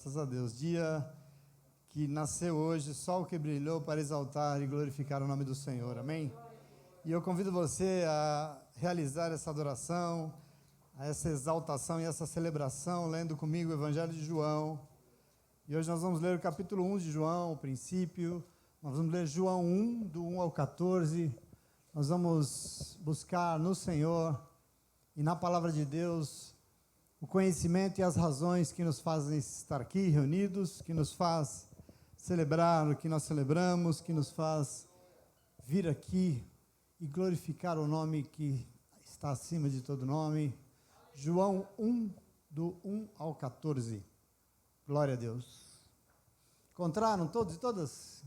Graças a Deus, dia que nasceu hoje, sol que brilhou para exaltar e glorificar o nome do Senhor, amém? E eu convido você a realizar essa adoração, a essa exaltação e essa celebração, lendo comigo o Evangelho de João. E hoje nós vamos ler o capítulo 1 de João, o princípio, nós vamos ler João 1, do 1 ao 14, nós vamos buscar no Senhor e na palavra de Deus o conhecimento e as razões que nos fazem estar aqui reunidos, que nos faz celebrar o que nós celebramos, que nos faz vir aqui e glorificar o nome que está acima de todo nome. João 1, do 1 ao 14. Glória a Deus. Encontraram todos e todas?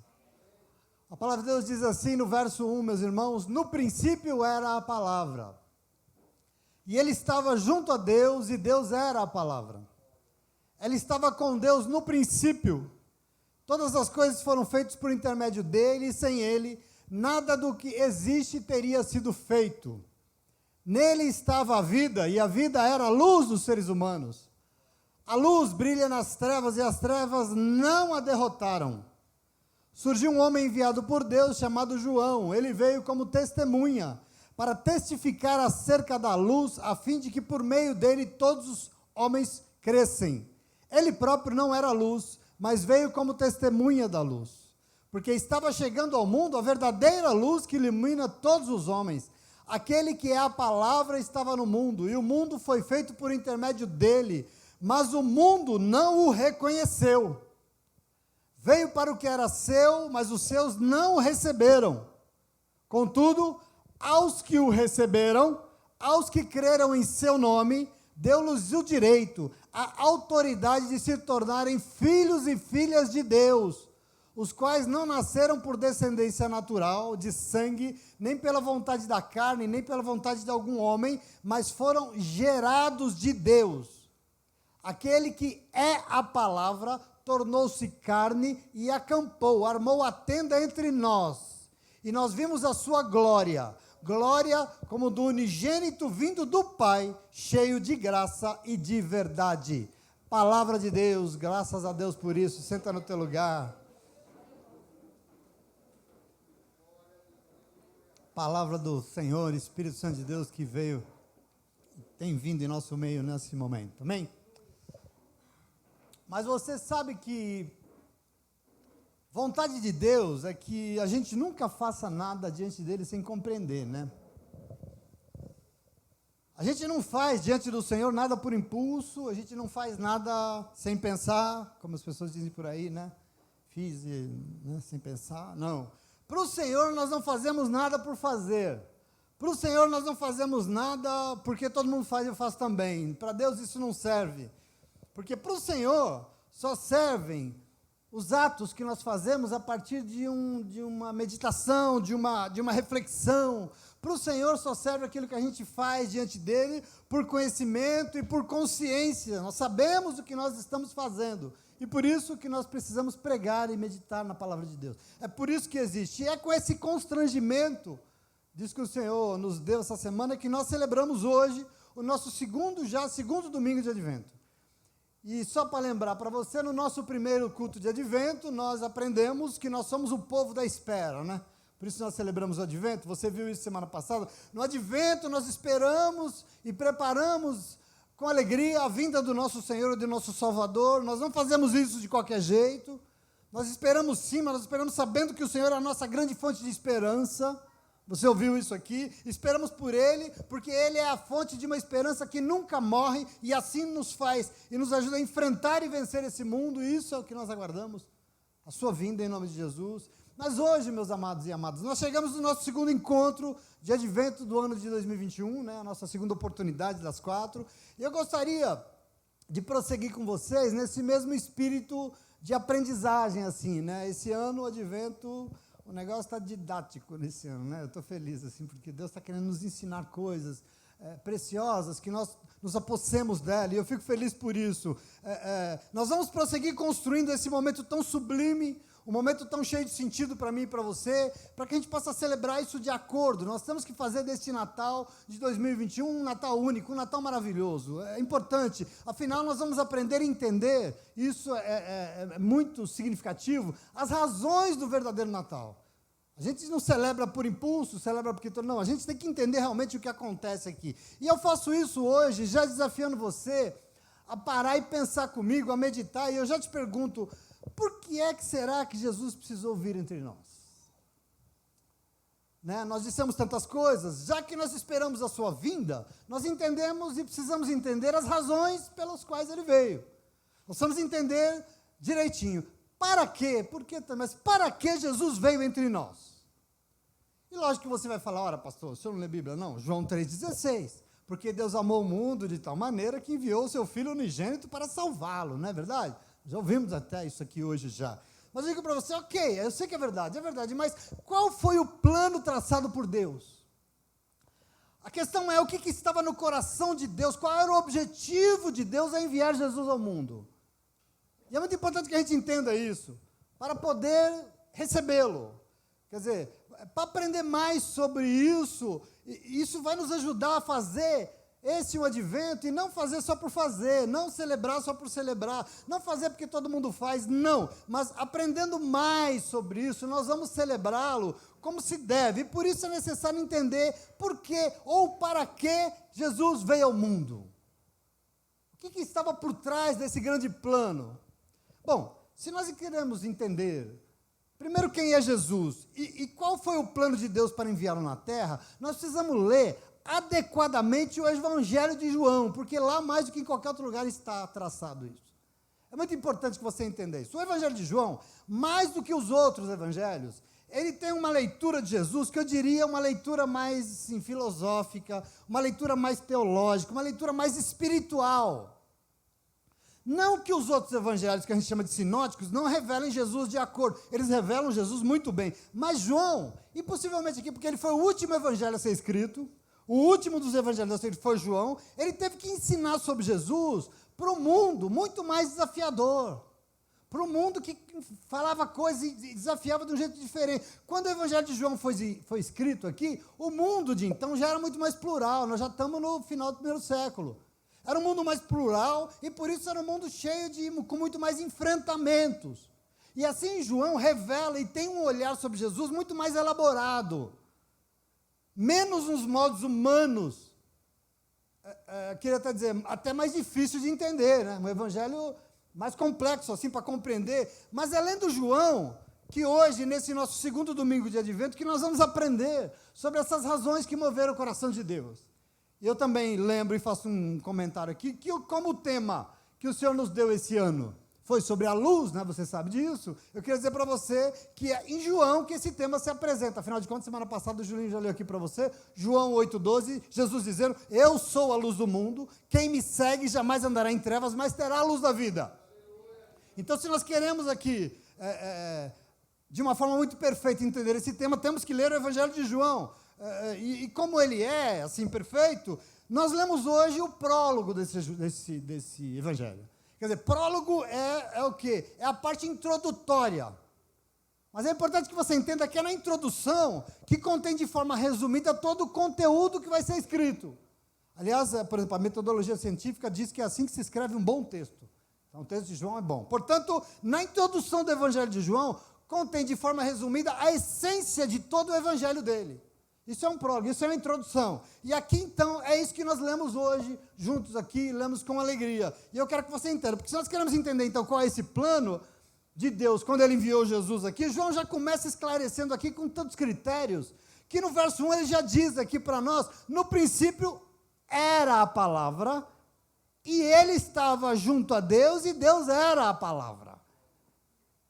A palavra de Deus diz assim no verso 1, meus irmãos: no princípio era a palavra. E ele estava junto a Deus, e Deus era a palavra. Ele estava com Deus no princípio. Todas as coisas foram feitas por intermédio dele, e sem ele, nada do que existe teria sido feito. Nele estava a vida, e a vida era a luz dos seres humanos. A luz brilha nas trevas, e as trevas não a derrotaram. Surgiu um homem enviado por Deus, chamado João. Ele veio como testemunha, para testificar acerca da luz, a fim de que por meio dele todos os homens crescem. Ele próprio não era luz, mas veio como testemunha da luz, porque estava chegando ao mundo a verdadeira luz que ilumina todos os homens. Aquele que é a palavra estava no mundo, e o mundo foi feito por intermédio dele, mas o mundo não o reconheceu. Veio para o que era seu, mas os seus não o receberam. Contudo, aos que o receberam, aos que creram em seu nome, deu-lhes o direito, a autoridade de se tornarem filhos e filhas de Deus, os quais não nasceram por descendência natural, de sangue, nem pela vontade da carne, nem pela vontade de algum homem, mas foram gerados de Deus. Aquele que é a palavra tornou-se carne e acampou, armou a tenda entre nós, e nós vimos a sua glória, glória como do unigênito vindo do Pai, cheio de graça e de verdade. Palavra de Deus, graças a Deus por isso. Senta no teu lugar. Palavra do Senhor, Espírito Santo de Deus que veio, tem vindo em nosso meio nesse momento, amém? Mas você sabe que vontade de Deus é que a gente nunca faça nada diante dele sem compreender, né? A gente não faz diante do Senhor nada por impulso, a gente não faz nada sem pensar, como as pessoas dizem por aí, né? Fiz, né, sem pensar, não. Para o Senhor nós não fazemos nada por fazer. Para o Senhor nós não fazemos nada porque todo mundo faz e eu faço também. Para Deus isso não serve. Porque para o Senhor só servem os atos que nós fazemos a partir de uma meditação, de uma reflexão. Para o Senhor só serve aquilo que a gente faz diante dele por conhecimento e por consciência. Nós sabemos o que nós estamos fazendo. E por isso que nós precisamos pregar e meditar na palavra de Deus. É por isso que existe. E é com esse constrangimento, diz que o Senhor nos deu essa semana, que nós celebramos hoje o nosso segundo domingo de Advento. E só para lembrar para você, no nosso primeiro culto de Advento, nós aprendemos que nós somos o povo da espera, né? Por isso nós celebramos o Advento. Você viu isso semana passada? No Advento nós esperamos e preparamos com alegria a vinda do nosso Senhor e do nosso Salvador. Nós não fazemos isso de qualquer jeito. Nós esperamos sim, mas nós esperamos sabendo que o Senhor é a nossa grande fonte de esperança. Você ouviu isso aqui? Esperamos por Ele, porque Ele é a fonte de uma esperança que nunca morre, e assim nos faz, e nos ajuda a enfrentar e vencer esse mundo, e isso é o que nós aguardamos, a sua vinda em nome de Jesus. Mas hoje, meus amados e amadas, nós chegamos no nosso segundo encontro de Advento do ano de 2021, né, a nossa segunda oportunidade das 4, e eu gostaria de prosseguir com vocês nesse mesmo espírito de aprendizagem, assim, né, esse ano o Advento... O negócio está didático nesse ano, né? Eu estou feliz, assim, porque Deus está querendo nos ensinar coisas. preciosas, que nós nos apossemos dela, e eu fico feliz por isso. Nós vamos prosseguir construindo esse momento tão sublime, um momento tão cheio de sentido para mim e para você, para que a gente possa celebrar isso de acordo. Nós temos que fazer deste Natal de 2021 um Natal único, um Natal maravilhoso. É importante, afinal nós vamos aprender a entender, isso é muito significativo, as razões do verdadeiro Natal. A gente não celebra por impulso, celebra porque... Não, a gente tem que entender realmente o que acontece aqui. E eu faço isso hoje, já desafiando você a parar e pensar comigo, a meditar, e eu já te pergunto, por que é que será que Jesus precisou vir entre nós? Né? Nós dissemos tantas coisas, já que nós esperamos a sua vinda, nós entendemos e precisamos entender as razões pelas quais ele veio. Nós precisamos entender direitinho. Para quê? Por que também? Mas para que Jesus veio entre nós? E lógico que você vai falar, ora pastor, o senhor não lê Bíblia? Não, João 3,16. Porque Deus amou o mundo de tal maneira que enviou o seu Filho unigênito para salvá-lo, não é verdade? Já ouvimos até isso aqui hoje já. Mas eu digo para você, ok, eu sei que é verdade, mas qual foi o plano traçado por Deus? A questão é o que estava no coração de Deus, qual era o objetivo de Deus a enviar Jesus ao mundo? E é muito importante que a gente entenda isso, para poder recebê-lo. Quer dizer, para aprender mais sobre isso, isso vai nos ajudar a fazer esse o advento, e não fazer só por fazer, não celebrar só por celebrar, não fazer porque todo mundo faz, não. Mas aprendendo mais sobre isso, nós vamos celebrá-lo como se deve. E por isso é necessário entender por que ou para que Jesus veio ao mundo. O que estava por trás desse grande plano? Bom, se nós queremos entender, primeiro, quem é Jesus e qual foi o plano de Deus para enviá-lo na terra, nós precisamos ler adequadamente o Evangelho de João, porque lá, mais do que em qualquer outro lugar, está traçado isso. É muito importante que você entenda isso. O Evangelho de João, mais do que os outros evangelhos, ele tem uma leitura de Jesus, que eu diria uma leitura mais assim, filosófica, uma leitura mais teológica, uma leitura mais espiritual. Não que os outros evangelhos, que a gente chama de sinóticos, não revelem Jesus de acordo. Eles revelam Jesus muito bem. Mas João, e possivelmente aqui, porque ele foi o último evangelho a ser escrito, o último dos evangelhos a ser escrito foi João, ele teve que ensinar sobre Jesus para um mundo muito mais desafiador. Para um mundo que falava coisas e desafiava de um jeito diferente. Quando o evangelho de João foi escrito aqui, o mundo de então já era muito mais plural. Nós já estamos no final do primeiro século. Era um mundo mais plural e por isso era um mundo cheio com muito mais enfrentamentos. E assim João revela e tem um olhar sobre Jesus muito mais elaborado, menos nos modos humanos, queria até dizer, até mais difícil de entender, né? Um evangelho mais complexo assim para compreender, mas é lendo João que hoje, nesse nosso segundo domingo de Advento, que nós vamos aprender sobre essas razões que moveram o coração de Deus. Eu também lembro e faço um comentário aqui, que como o tema que o Senhor nos deu esse ano foi sobre a luz, né, você sabe disso, eu queria dizer para você que é em João que esse tema se apresenta. Afinal de contas, semana passada o Julinho já leu aqui para você, João 8,12, Jesus dizendo, eu sou a luz do mundo, quem me segue jamais andará em trevas, mas terá a luz da vida. Então, se nós queremos aqui, de uma forma muito perfeita, entender esse tema, temos que ler o Evangelho de João. E como ele é, assim, perfeito, nós lemos hoje o prólogo desse evangelho. Quer dizer, prólogo é o quê? É a parte introdutória. Mas é importante que você entenda que é na introdução que contém de forma resumida todo o conteúdo que vai ser escrito. Aliás, por exemplo, a metodologia científica diz que é assim que se escreve um bom texto. Então, o texto de João é bom. Portanto, na introdução do evangelho de João, contém de forma resumida a essência de todo o evangelho dele. Isso é um prólogo, isso é uma introdução. E aqui, então, é isso que nós lemos hoje, juntos aqui, lemos com alegria. E eu quero que você entenda, porque se nós queremos entender, então, qual é esse plano de Deus, quando ele enviou Jesus aqui, João já começa esclarecendo aqui com tantos critérios, que no verso 1 ele já diz aqui para nós, no princípio era a palavra, e ele estava junto a Deus, e Deus era a palavra.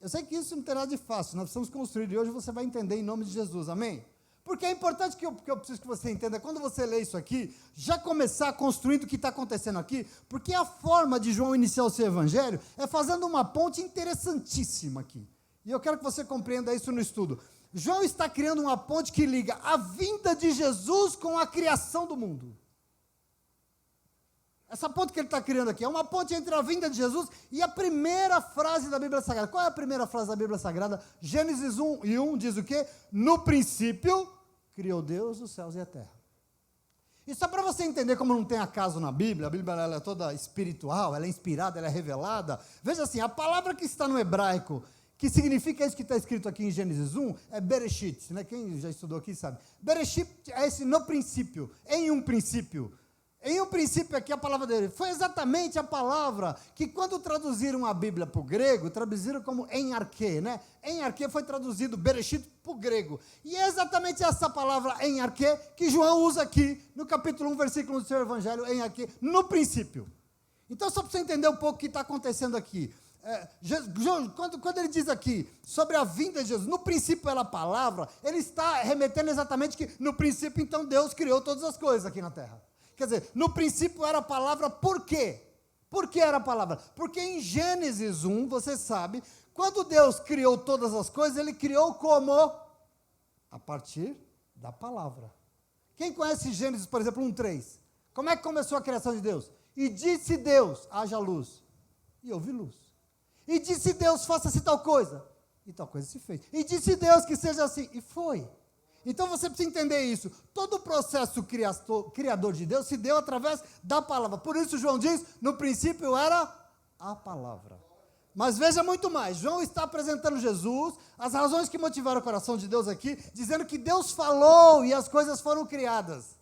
Eu sei que isso não terá de fácil, nós precisamos construir, e hoje você vai entender em nome de Jesus, amém? Porque é importante que eu preciso que você entenda, quando você lê isso aqui, já começar construindo o que está acontecendo aqui, porque a forma de João iniciar o seu evangelho é fazendo uma ponte interessantíssima aqui. E eu quero que você compreenda isso no estudo. João está criando uma ponte que liga a vinda de Jesus com a criação do mundo. Essa ponte que ele está criando aqui é uma ponte entre a vinda de Jesus e a primeira frase da Bíblia Sagrada. Qual é a primeira frase da Bíblia Sagrada? Gênesis 1:1 diz o quê? No princípio, criou Deus os céus e a terra. E só para você entender como não tem acaso na Bíblia, a Bíblia ela é toda espiritual, ela é inspirada, ela é revelada. Veja assim, a palavra que está no hebraico, que significa isso que está escrito aqui em Gênesis 1, é Bereshit, né? Quem já estudou aqui sabe. Bereshit é esse no princípio, em um princípio. Em um princípio aqui a palavra dele. Foi exatamente a palavra que quando traduziram a Bíblia para o grego, traduziram como em arquê, né? Em arquê foi traduzido Bereshit para o grego. E é exatamente essa palavra em arquê que João usa aqui no capítulo 1, versículo 1 do seu evangelho, em arquê, no princípio. Então só para você entender um pouco o que está acontecendo aqui. Quando ele diz aqui sobre a vinda de Jesus, no princípio era a palavra, ele está remetendo exatamente que no princípio então Deus criou todas as coisas aqui na terra. Quer dizer, no princípio era a palavra, por quê? Por que era a palavra? Porque em Gênesis 1, você sabe, quando Deus criou todas as coisas, ele criou como? A partir da palavra. Quem conhece Gênesis, por exemplo, 1:3? Como é que começou a criação de Deus? E disse Deus, haja luz. E houve luz. E disse Deus, faça-se tal coisa. E tal coisa se fez. E disse Deus que seja assim. E foi. Então você precisa entender isso. Todo o processo criador de Deus se deu através da palavra. Por isso João diz, no princípio era a palavra. Mas veja muito mais. João está apresentando Jesus, as razões que motivaram o coração de Deus aqui, dizendo que Deus falou e as coisas foram criadas.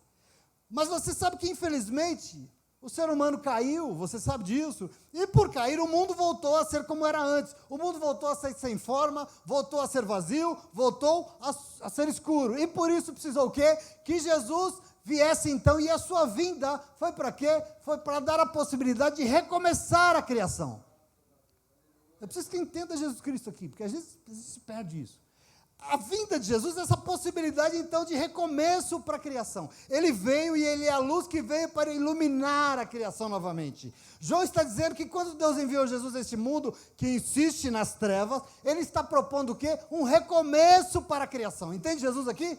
Mas você sabe que, infelizmente, o ser humano caiu, você sabe disso, e por cair o mundo voltou a ser como era antes. O mundo voltou a ser sem forma, voltou a ser vazio, voltou a ser escuro. E por isso precisou o quê? Que Jesus viesse então, e a sua vinda foi para quê? Foi para dar a possibilidade de recomeçar a criação. Eu preciso que entenda Jesus Cristo aqui, porque às vezes se perde isso. A vinda de Jesus é essa possibilidade, então, de recomeço para a criação. Ele veio e ele é a luz que veio para iluminar a criação novamente. João está dizendo que quando Deus enviou Jesus a este mundo, que insiste nas trevas, ele está propondo o quê? Um recomeço para a criação. Entende Jesus aqui?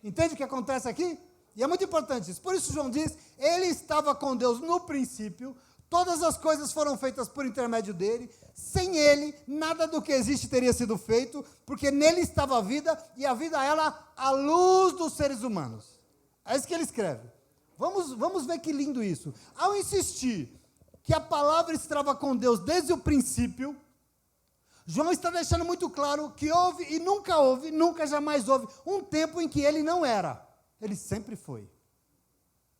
Entende o que acontece aqui? E é muito importante isso. Por isso João diz, ele estava com Deus no princípio, todas as coisas foram feitas por intermédio dele, sem ele, nada do que existe teria sido feito, porque nele estava a vida, e a vida era a luz dos seres humanos. É isso que ele escreve. Vamos ver que lindo isso. Ao insistir que a palavra estava com Deus desde o princípio, João está deixando muito claro que houve e nunca jamais houve, um tempo em que ele não era. Ele sempre foi.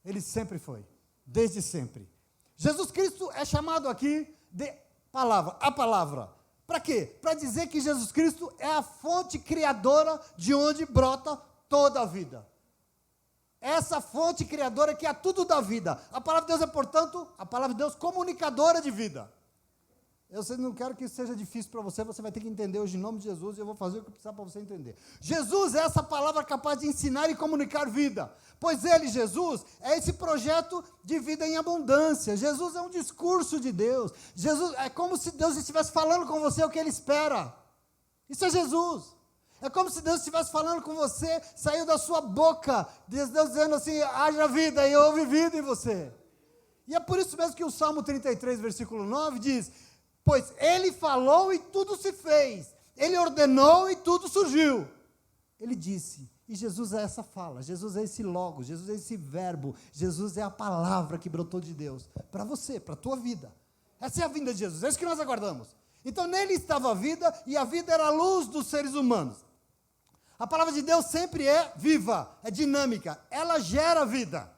Ele sempre foi. Desde sempre. Jesus Cristo é chamado aqui de palavra, a palavra. Para quê? Para dizer que Jesus Cristo é a fonte criadora de onde brota toda a vida. Essa fonte criadora que é tudo da vida. A palavra de Deus é, portanto, a palavra de Deus comunicadora de vida. Eu não quero que isso seja difícil para você, você vai ter que entender hoje em nome de Jesus, e eu vou fazer o que precisar para você entender. Jesus é essa palavra capaz de ensinar e comunicar vida, pois ele, Jesus, é esse projeto de vida em abundância. Jesus é um discurso de Deus. Jesus é como se Deus estivesse falando com você o que ele espera. Isso é Jesus. É como se Deus estivesse falando com você, saiu da sua boca, Deus dizendo assim, haja vida, e houve vida em você. E é por isso mesmo que o Salmo 33, versículo 9 diz, pois ele falou e tudo se fez, ele ordenou e tudo surgiu. Ele disse, e Jesus é essa fala, Jesus é esse logos, Jesus é esse verbo, Jesus é a palavra que brotou de Deus, para você, para a tua vida. Essa é a vinda de Jesus, é isso que nós aguardamos. Então nele estava a vida, e a vida era a luz dos seres humanos. A palavra de Deus sempre é viva, é dinâmica, ela gera vida.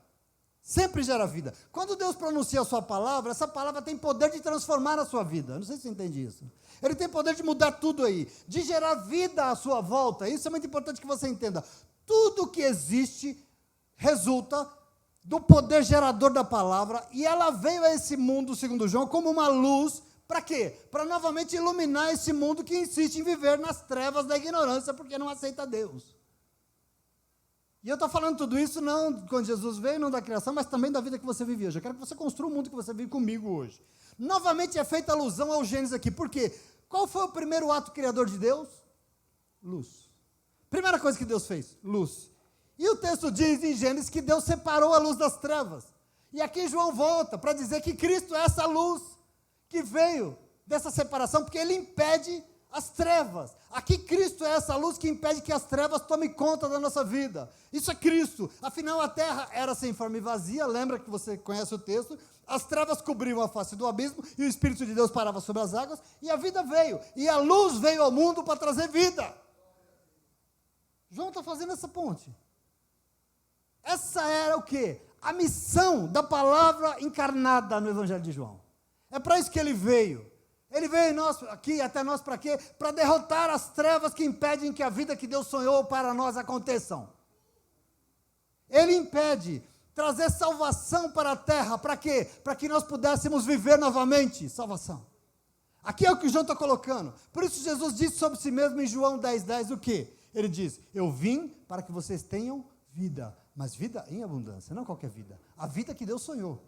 Sempre gera vida. Quando Deus pronuncia a sua palavra, essa palavra tem poder de transformar a sua vida. Não sei se você entende isso. Ele tem poder de mudar tudo aí, de gerar vida à sua volta. Isso é muito importante que você entenda. Tudo que existe resulta do poder gerador da palavra, e ela veio a esse mundo, segundo João, como uma luz. Para quê? Para novamente iluminar esse mundo que insiste em viver nas trevas da ignorância, porque não aceita Deus. E eu estou falando tudo isso não quando Jesus veio, não da criação, mas também da vida que você vive hoje. Eu quero que você construa o mundo que você vive comigo hoje. Novamente é feita alusão ao Gênesis aqui. Por quê? Qual foi o primeiro ato criador de Deus? Luz. Primeira coisa que Deus fez, luz. E o texto diz em Gênesis que Deus separou a luz das trevas. E aqui João volta para dizer que Cristo é essa luz que veio dessa separação, porque ele impede as trevas. Aqui Cristo é essa luz que impede que as trevas tomem conta da nossa vida. Isso é Cristo. Afinal, a terra era sem forma e vazia, lembra que você conhece o texto? As trevas cobriam a face do abismo e o Espírito de Deus parava sobre as águas e a vida veio. E a luz veio ao mundo para trazer vida. João está fazendo essa ponte. Essa era o quê? A missão da palavra encarnada no Evangelho de João. É para isso que ele veio. Ele veio aqui até nós para quê? Para derrotar as trevas que impedem que a vida que Deus sonhou para nós aconteçam. Ele impede trazer salvação para a terra. Para quê? Para que nós pudéssemos viver novamente. Salvação. Aqui é o que João está colocando. Por isso Jesus disse sobre si mesmo em João 10:10 o quê? Ele diz, eu vim para que vocês tenham vida, mas vida em abundância, não qualquer vida. A vida que Deus sonhou.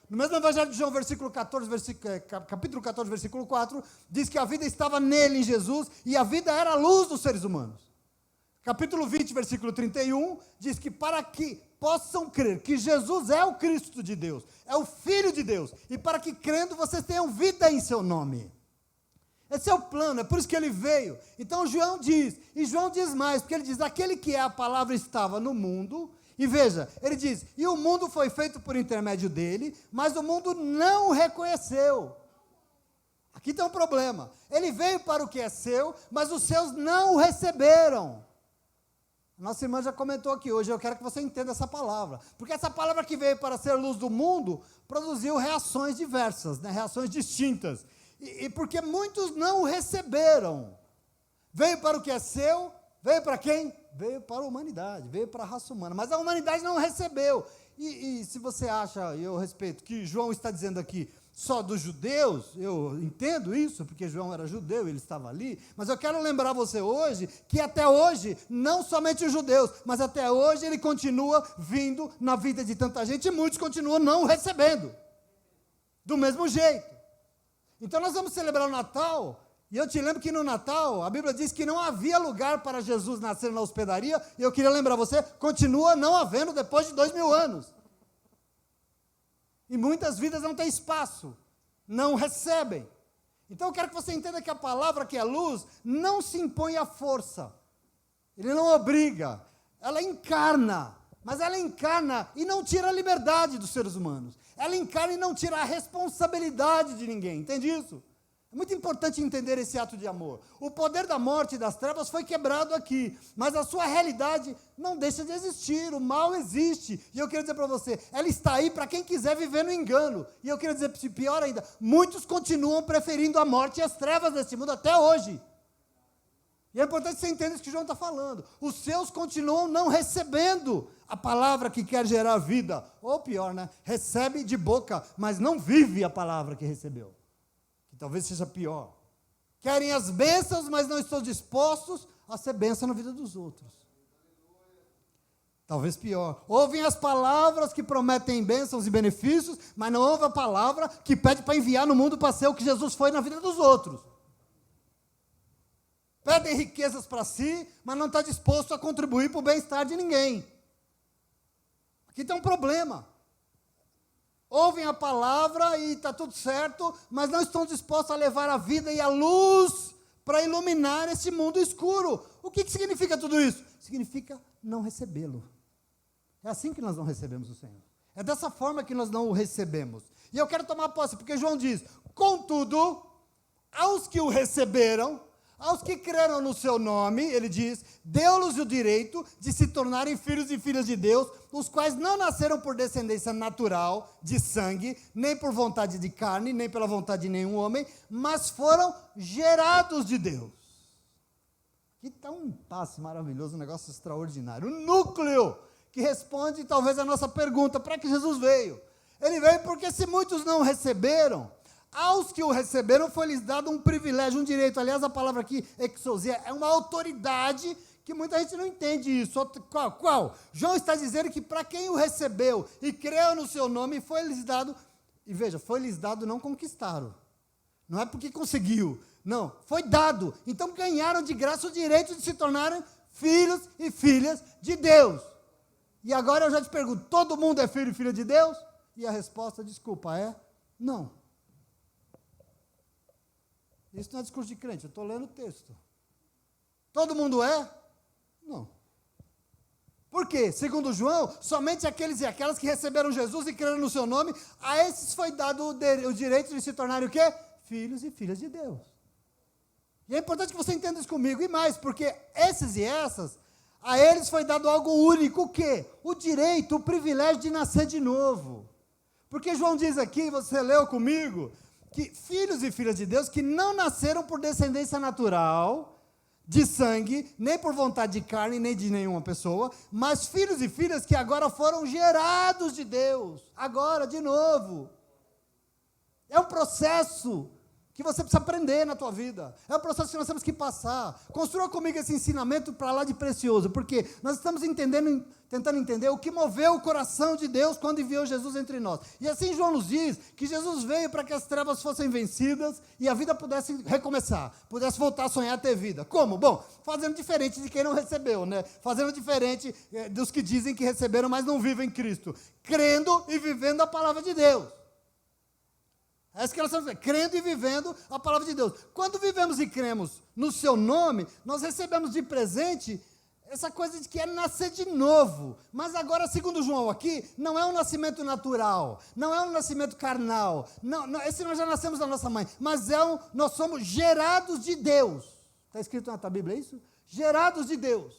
No mesmo Evangelho de João, capítulo 14, versículo 4, diz que a vida estava nele, em Jesus, e a vida era a luz dos seres humanos. Capítulo 20, versículo 31, diz que para que possam crer que Jesus é o Cristo de Deus, é o Filho de Deus, e para que crendo vocês tenham vida em seu nome. Esse é o plano, é por isso que ele veio. Então João diz, e João diz mais, porque ele diz, aquele que é a palavra estava no mundo. E veja, ele diz, e o mundo foi feito por intermédio dele, mas o mundo não o reconheceu. Aqui tem um problema. Ele veio para o que é seu, mas os seus não o receberam. Nossa irmã já comentou aqui hoje, eu quero que você entenda essa palavra. Porque essa palavra que veio para ser luz do mundo, produziu reações diversas, né? Reações distintas. E porque muitos não o receberam. Veio para o que é seu, veio para quem? Veio para a humanidade, veio para a raça humana, mas a humanidade não recebeu. E se você acha, e eu respeito, que João está dizendo aqui só dos judeus, eu entendo isso, porque João era judeu, ele estava ali, mas eu quero lembrar você hoje, que até hoje, não somente os judeus, mas até hoje ele continua vindo na vida de tanta gente, e muitos continuam não recebendo, do mesmo jeito. Então nós vamos celebrar o Natal. E eu te lembro que no Natal, a Bíblia diz que não havia lugar para Jesus nascer na hospedaria, e eu queria lembrar você, continua não havendo depois de 2000 anos. E muitas vidas não têm espaço, não recebem. Então eu quero que você entenda que a palavra que é luz, não se impõe à força. Ele não obriga, ela encarna, mas ela encarna e não tira a liberdade dos seres humanos. Ela encarna e não tira a responsabilidade de ninguém, entende isso? É muito importante entender esse ato de amor. O poder da morte e das trevas foi quebrado aqui, mas a sua realidade não deixa de existir, o mal existe. E eu quero dizer para você, ela está aí para quem quiser viver no engano. E eu quero dizer, pior ainda, muitos continuam preferindo a morte e as trevas deste mundo até hoje. E é importante que você entenda isso que João está falando. Os seus continuam não recebendo a palavra que quer gerar vida. Ou pior, né? Recebe de boca, mas não vive a palavra que recebeu. Talvez seja pior. Querem as bênçãos, mas não estão dispostos a ser bênção na vida dos outros. Talvez pior. Ouvem as palavras que prometem bênçãos e benefícios, mas não ouvem a palavra que pede para enviar no mundo para ser o que Jesus foi na vida dos outros. Pedem riquezas para si, mas não está disposto a contribuir para o bem-estar de ninguém. Aqui tem um problema. Ouvem a palavra e está tudo certo, mas não estão dispostos a levar a vida e a luz para iluminar esse mundo escuro. O que significa tudo isso? Significa não recebê-lo. É assim que nós não recebemos o Senhor. É dessa forma que nós não o recebemos. E eu quero tomar posse, porque João diz, contudo, aos que o receberam, aos que creram no seu nome, ele diz, deu-lhes o direito de se tornarem filhos e filhas de Deus, os quais não nasceram por descendência natural, de sangue, nem por vontade de carne, nem pela vontade de nenhum homem, mas foram gerados de Deus. Aqui está um passo maravilhoso, um negócio extraordinário. O núcleo que responde talvez a nossa pergunta, para que Jesus veio? Ele veio porque se muitos não receberam, aos que o receberam foi-lhes dado um privilégio, um direito. Aliás, a palavra aqui, exousia, é uma autoridade que muita gente não entende isso. Qual? João está dizendo que para quem o recebeu e creu no seu nome, foi-lhes dado, e veja, foi-lhes dado, não conquistaram. Não é porque conseguiu, não, foi dado. Então ganharam de graça o direito de se tornarem filhos e filhas de Deus. E agora eu já te pergunto, todo mundo é filho e filha de Deus? E a resposta, desculpa, é não. Isso não é discurso de crente, eu estou lendo o texto. Todo mundo é? Não. Por quê? Segundo João, somente aqueles e aquelas que receberam Jesus e creram no seu nome, a esses foi dado o direito de se tornarem o quê? Filhos e filhas de Deus. E é importante que você entenda isso comigo, e mais, porque esses e essas, a eles foi dado algo único, o quê? O direito, o privilégio de nascer de novo. Porque João diz aqui, você leu comigo, que filhos e filhas de Deus que não nasceram por descendência natural, de sangue, nem por vontade de carne, nem de nenhuma pessoa, mas filhos e filhas que agora foram gerados de Deus, agora, de novo. É um processo que você precisa aprender na tua vida. É um processo que nós temos que passar. Construa comigo esse ensinamento para lá de precioso, porque nós estamos tentando entender o que moveu o coração de Deus quando enviou Jesus entre nós. E assim João nos diz que Jesus veio para que as trevas fossem vencidas e a vida pudesse recomeçar, pudesse voltar a sonhar, a ter vida. Como? Bom, fazendo diferente de quem não recebeu, né? Fazendo diferente dos que dizem que receberam, mas não vivem em Cristo. Crendo e vivendo a palavra de Deus. É isso que nós estamos crendo e vivendo a palavra de Deus. Quando vivemos e cremos no seu nome, nós recebemos de presente essa coisa de que é nascer de novo. Mas agora, segundo João aqui, não é um nascimento natural, não é um nascimento carnal. Não, esse nós já nascemos da nossa mãe, mas nós somos gerados de Deus. Está escrito na tua Bíblia isso? Gerados de Deus.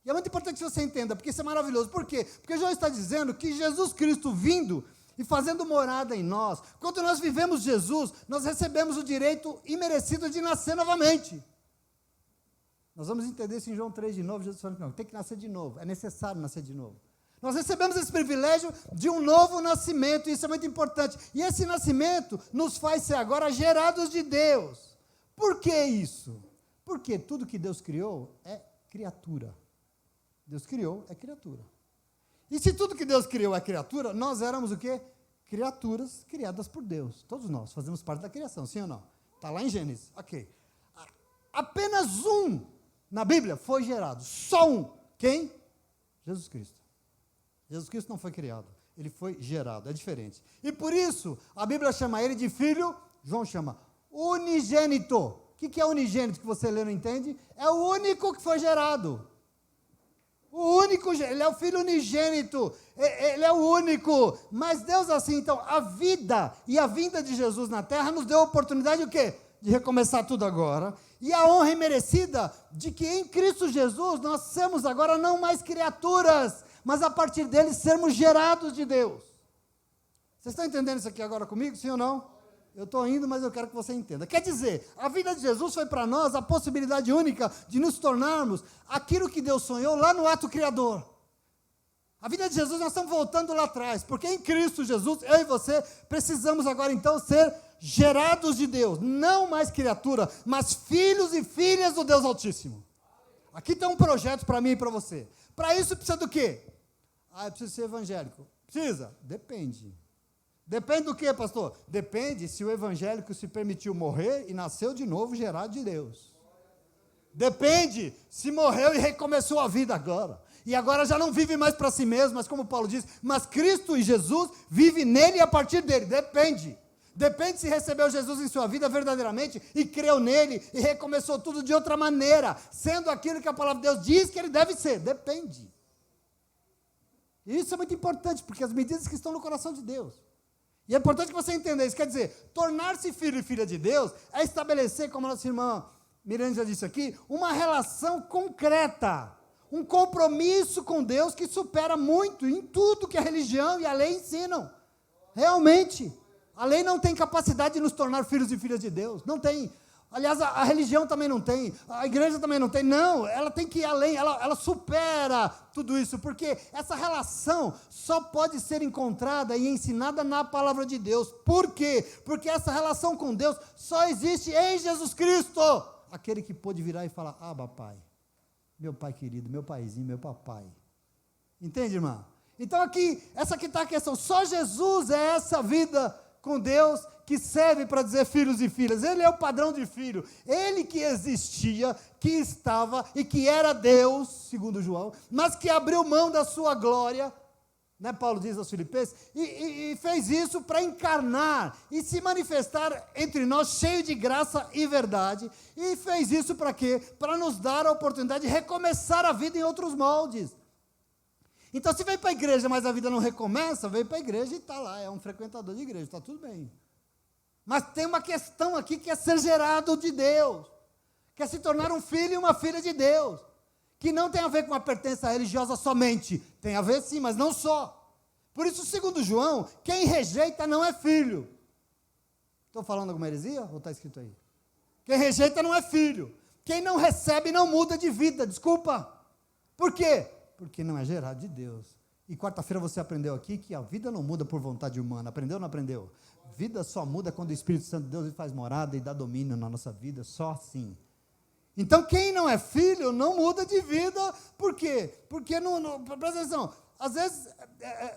E é muito importante que você entenda, porque isso é maravilhoso. Por quê? Porque João está dizendo que Jesus Cristo vindo e fazendo morada em nós, quando nós vivemos Jesus, nós recebemos o direito imerecido de nascer novamente. Nós vamos entender isso em João 3 de novo, Jesus falando que não, tem que nascer de novo, é necessário nascer de novo. Nós recebemos esse privilégio de um novo nascimento, e isso é muito importante. E esse nascimento nos faz ser agora gerados de Deus. Por que isso? Porque tudo que Deus criou é criatura. Deus criou é criatura. E se tudo que Deus criou é criatura, nós éramos o quê? Criaturas criadas por Deus. Todos nós fazemos parte da criação, sim ou não? Está lá em Gênesis. Ok. Apenas um na Bíblia foi gerado. Só um. Quem? Jesus Cristo. Jesus Cristo não foi criado. Ele foi gerado. É diferente. E por isso, a Bíblia chama ele de filho, João chama unigênito. O que é unigênito que você lê e não entende? É o único que foi gerado. O único, ele é o filho unigênito, ele é o único, mas Deus assim, então, a vida e a vinda de Jesus na terra nos deu a oportunidade o quê? De recomeçar tudo agora, e a honra imerecida de que em Cristo Jesus nós somos agora não mais criaturas, mas a partir dele sermos gerados de Deus. Vocês estão entendendo isso aqui agora comigo, sim ou não? Eu estou indo, mas eu quero que você entenda. Quer dizer, a vida de Jesus foi para nós a possibilidade única de nos tornarmos aquilo que Deus sonhou lá no ato criador. A vida de Jesus nós estamos voltando lá atrás, porque em Cristo Jesus, eu e você, precisamos agora então ser gerados de Deus, não mais criatura, mas filhos e filhas do Deus Altíssimo. Aqui tem um projeto para mim e para você. Para isso precisa do quê? Eu preciso ser evangélico. Precisa? Depende. Depende do quê, pastor? Depende se o evangélico se permitiu morrer e nasceu de novo gerado de Deus. Depende se morreu e recomeçou a vida agora. E agora já não vive mais para si mesmo, mas como Paulo diz, mas Cristo e Jesus vive nele e a partir dele. Depende. Depende se recebeu Jesus em sua vida verdadeiramente e creu nele e recomeçou tudo de outra maneira, sendo aquilo que a palavra de Deus diz que ele deve ser. Depende. E isso é muito importante, porque as medidas que estão no coração de Deus. E é importante que você entenda isso, quer dizer, tornar-se filho e filha de Deus é estabelecer, como a nossa irmã Miranda já disse aqui, uma relação concreta, um compromisso com Deus que supera muito em tudo que a religião e a lei ensinam. Realmente, a lei não tem capacidade de nos tornar filhos e filhas de Deus, não tem. Aliás, a religião também não tem, a igreja também não tem, não, ela tem que ir além, ela supera tudo isso, porque essa relação só pode ser encontrada e ensinada na palavra de Deus. Por quê? Porque essa relação com Deus só existe em Jesus Cristo, aquele que pôde virar e falar, Abba, Pai, meu Pai querido, meu paizinho, meu papai. Entende, irmã? Então aqui, essa aqui está a questão, só Jesus é essa vida com Deus, que serve para dizer filhos e filhas. Ele é o padrão de filho. Ele que existia, que estava e que era Deus, segundo João, mas que abriu mão da sua glória, né, Paulo diz aos Filipenses, e fez isso para encarnar e se manifestar entre nós cheio de graça e verdade, e fez isso para quê? Para nos dar a oportunidade de recomeçar a vida em outros moldes. Então, se vem para a igreja, mas a vida não recomeça, vem para a igreja e está lá, é um frequentador de igreja, está tudo bem. Mas tem uma questão aqui que é ser gerado de Deus, que é se tornar um filho e uma filha de Deus, que não tem a ver com uma pertença religiosa somente, tem a ver sim, mas não só. Por isso, segundo João, quem rejeita não é filho. Estou falando alguma heresia ou está escrito aí? Quem rejeita não é filho. Quem não recebe não muda de vida, desculpa. Por quê? Porque não é gerado de Deus. E quarta-feira você aprendeu aqui que a vida não muda por vontade humana. Aprendeu ou não aprendeu? A vida só muda quando o Espírito Santo de Deus faz morada e dá domínio na nossa vida, só assim. Então, quem não é filho não muda de vida. Por quê? Porque, presta atenção, às vezes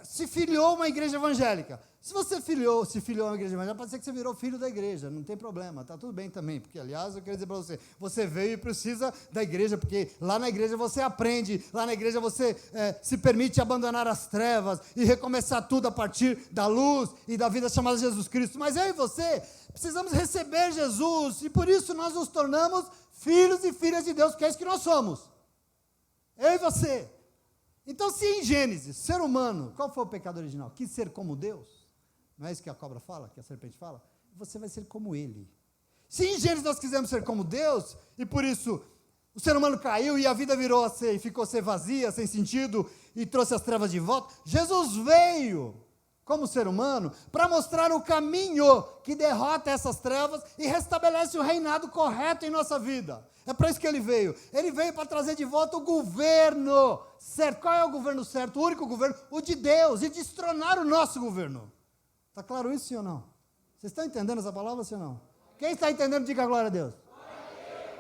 se filiou uma igreja evangélica. Se você se filiou a uma igreja evangélica, pode ser que você virou filho da igreja, não tem problema, está tudo bem também. Porque, aliás, eu quero dizer para você, você veio e precisa da igreja, porque lá na igreja você aprende, lá na igreja você se permite abandonar as trevas e recomeçar tudo a partir da luz e da vida chamada Jesus Cristo. Mas eu e você precisamos receber Jesus, e por isso nós nos tornamos filhos e filhas de Deus, que é isso que nós somos. Eu e você. Então, se em Gênesis, ser humano, qual foi o pecado original? Quis ser como Deus. Não é isso que a cobra fala, que a serpente fala? Você vai ser como ele. Se em Gênesis nós quisermos ser como Deus, e por isso o ser humano caiu e a vida virou a ser, e ficou a ser vazia, sem sentido, e trouxe as trevas de volta, Jesus veio como ser humano, para mostrar o caminho que derrota essas trevas e restabelece o reinado correto em nossa vida. É para isso que ele veio. Ele veio para trazer de volta o governo certo. Qual é o governo certo? O único governo, o de Deus, e destronar o nosso governo. Está claro isso, sim ou não? Vocês estão entendendo essa palavra, sim ou não? Quem está entendendo, diga glória a Deus.